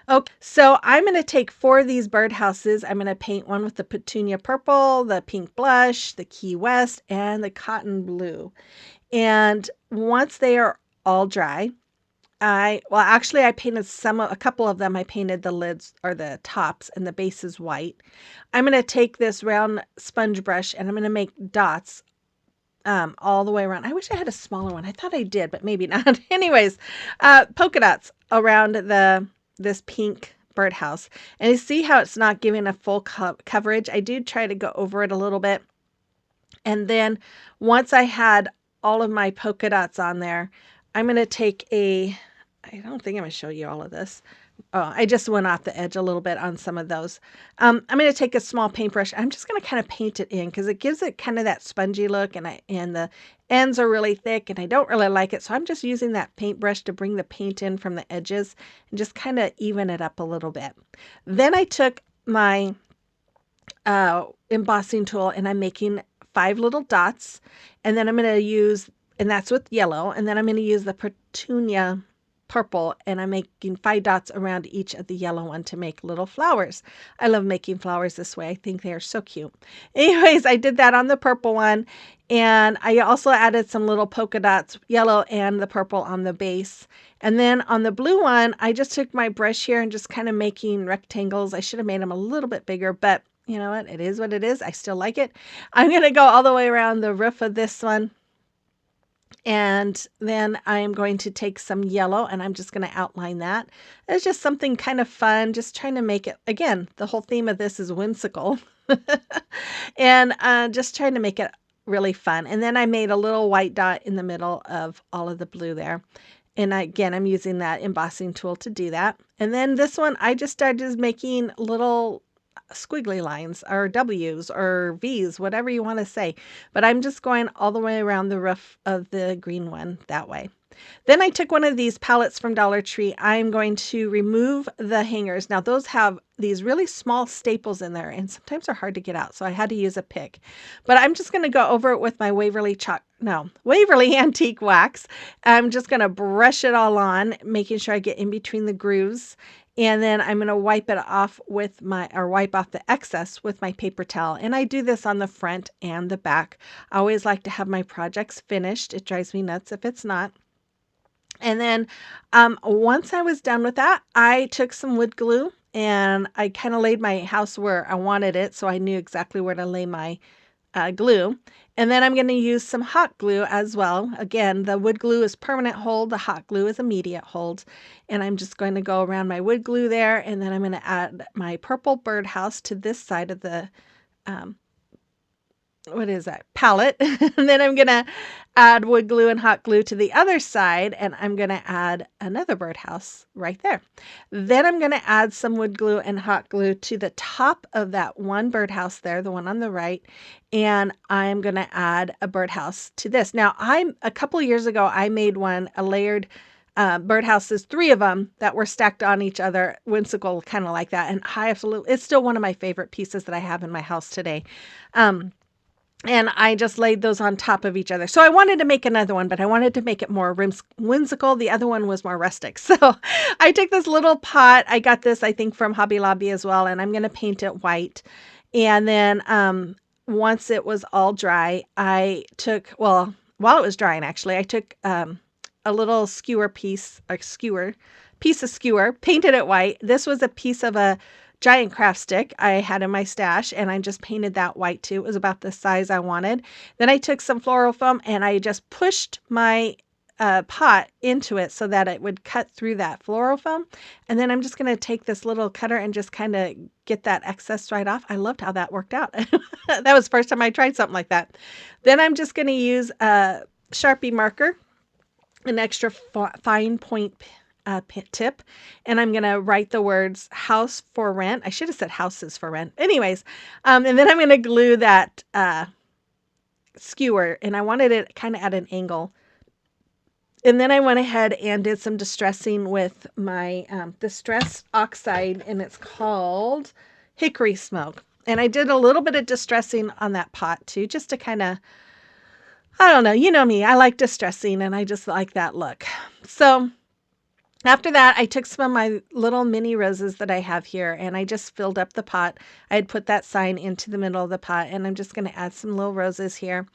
Okay, so I'm going to take 4 of these birdhouses. I'm going to paint one with the petunia purple, the pink blush, the Key West, and the cotton blue. And once they are all dry, I painted a couple of them. I painted the lids or the tops, and the base is white. I'm going to take this round sponge brush and I'm going to make dots all the way around. I wish I had a smaller one. I thought I did, but maybe not. Anyways, polka dots around this pink birdhouse. And you see how it's not giving a full coverage. I do try to go over it a little bit. And then once I had all of my polka dots on there, I'm going to take I don't think I'm going to show you all of this. Oh, I just went off the edge a little bit on some of those. I'm going to take a small paintbrush. I'm just going to kind of paint it in because it gives it kind of that spongy look, and the ends are really thick and I don't really like it. So I'm just using that paintbrush to bring the paint in from the edges and just kind of even it up a little bit. Then I took my embossing tool and I'm making 5 little dots, and then I'm going to use, and that's with yellow, and then I'm going to use the petunia purple, and I'm making 5 dots around each of the yellow one to make little flowers. I love making flowers this way. I think they are so cute. Anyways, I did that on the purple one, and I also added some little polka dots, yellow and the purple on the base. And then on the blue one, I just took my brush here and just kind of making rectangles. I should have made them a little bit bigger, but you know what? It is what it is. I still like it. I'm going to go all the way around the roof of this one. And then I'm going to take some yellow and I'm just going to outline that. It's just something kind of fun, just trying to make it, again, the whole theme of this is whimsical. And just trying to make it really fun. And then I made a little white dot in the middle of all of the blue there. And again, I'm using that embossing tool to do that. And then this one, I just started making little squiggly lines or W's or V's, whatever you want to say. But I'm just going all the way around the roof of the green one that way. Then I took one of these palettes from Dollar Tree. I'm going to remove the hangers. Now those have these really small staples in there and sometimes they're hard to get out. So I had to use a pick, but I'm just going to go over it with my Waverly Antique Wax. I'm just going to brush it all on, making sure I get in between the grooves. And then I'm going to wipe off the excess with my paper towel. And I do this on the front and the back. I always like to have my projects finished. It drives me nuts if it's not. And then once I was done with that, I took some wood glue and I kind of laid my house where I wanted it. So I knew exactly where to lay my glue. And then I'm going to use some hot glue as well. Again, the wood glue is permanent hold. The hot glue is immediate hold. And I'm just going to go around my wood glue there. And then I'm going to add my purple birdhouse to this side of the palette. And then I'm going to add wood glue and hot glue to the other side, and I'm going to add another birdhouse right there. Then I'm going to add some wood glue and hot glue to the top of that one birdhouse there, the one on the right, and I'm going to add a birdhouse to this. Now, a couple years ago, I made a layered birdhouses, 3 of them that were stacked on each other, whimsical, kind of like that. And it's still one of my favorite pieces that I have in my house today. And I just laid those on top of each other. So I wanted to make another one, but I wanted to make it more whimsical. The other one was more rustic. So I took this little pot. I got this, I think, from Hobby Lobby as well. And I'm going to paint it white. And then once it was all dry, while it was drying, actually, I took a little piece of skewer, painted it white. This was a piece of a giant craft stick I had in my stash, and I just painted that white too. It was about the size I wanted. Then I took some floral foam and I just pushed my pot into it so that it would cut through that floral foam. And then I'm just going to take this little cutter and just kind of get that excess right off. I loved how that worked out. That was the first time I tried something like that. Then I'm just going to use a Sharpie marker, an extra fine point tip, and I'm going to write the words house for rent. I should have said houses for rent. Anyways, and then I'm going to glue that skewer, and I wanted it kind of at an angle. And then I went ahead and did some distressing with my Distress Oxide, and it's called Hickory Smoke. And I did a little bit of distressing on that pot too, just to kind of, I don't know, you know me, I like distressing, and I just like that look. So after that, I took some of my little mini roses that I have here, and I just filled up the pot. I had put that sign into the middle of the pot, and I'm just going to add some little roses here.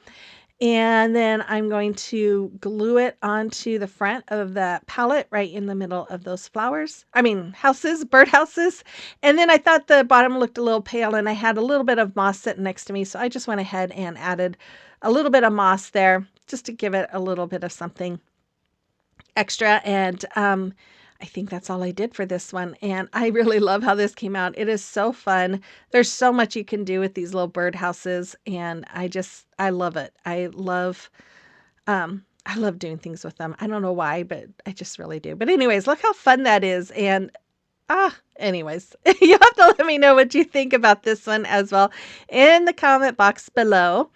And then I'm going to glue it onto the front of the palette right in the middle of those birdhouses. And then I thought the bottom looked a little pale, and I had a little bit of moss sitting next to me. So I just went ahead and added a little bit of moss there just to give it a little bit of something extra. And I think that's all I did for this one. And I really love how this came out. It is so fun. There's so much you can do with these little birdhouses, and I love it. I love doing things with them. I don't know why, but I just really do. But anyways, look how fun that is. And anyways, you have to let me know what you think about this one as well in the comment box below.